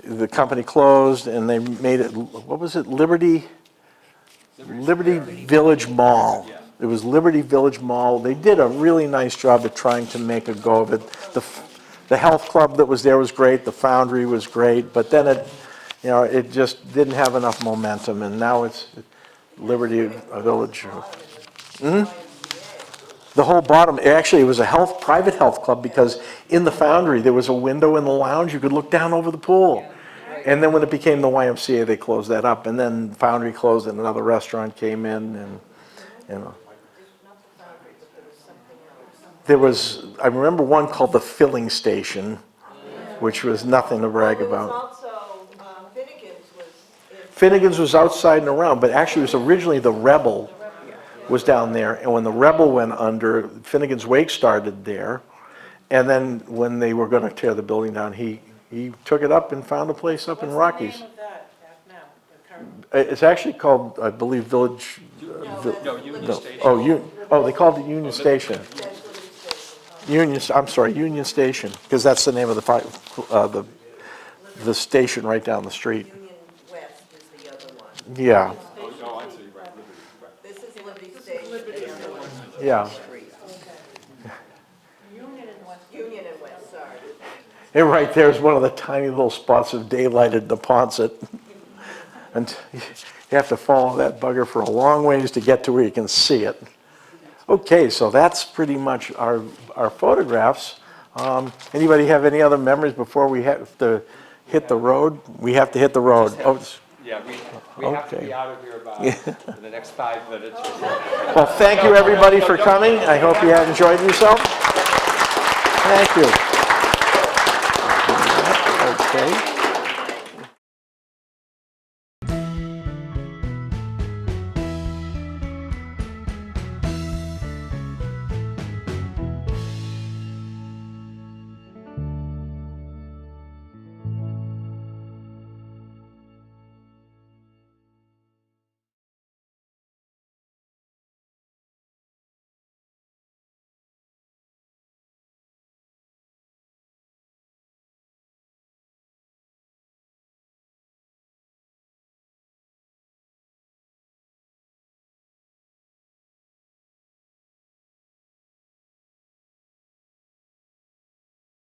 the company closed and they made it, what was it, Liberty Village Mall. It was Liberty Village Mall. They did a really nice job at trying to make a go of it. The health club that was there was great, the foundry was great, but then it just didn't have enough momentum, and now it's Liberty Village. The whole bottom, actually it was a private health club, because in the foundry there was a window in the lounge, you could look down over the pool. And then when it became the YMCA, they closed that up, and then foundry closed and another restaurant came in, and there was, I remember one called the Filling Station, which was nothing to brag about. Also, Finnegan's was outside and around, but actually it was originally the Rebel was down there, and when the Rebel went under, Finnegan's Wake started there, and then when they were going to tear the building down, he took it up and found a place up in Rockies. What's the name of that now, the current? It's actually called, I believe, Village. Union Station. They called it Union Station. Union Station, because that's the name of the station right down the street. Union West is the other one. Yeah, Oh, I see, right, Liberty, right. This is Liberty Station, the other one. yeah. Union and West, sorry. And right there's one of the tiny little spots of daylight at Neponset. And you have to follow that bugger for a long ways to get to where you can see it. Okay, so that's pretty much our photographs. Anybody have any other memories before we have to hit the road? We have to hit the road. Yeah, we have to Okay. be out of here by in the next 5 minutes or so. Well, thank you everybody for coming. I hope you have enjoyed yourself. Thank you. Okay.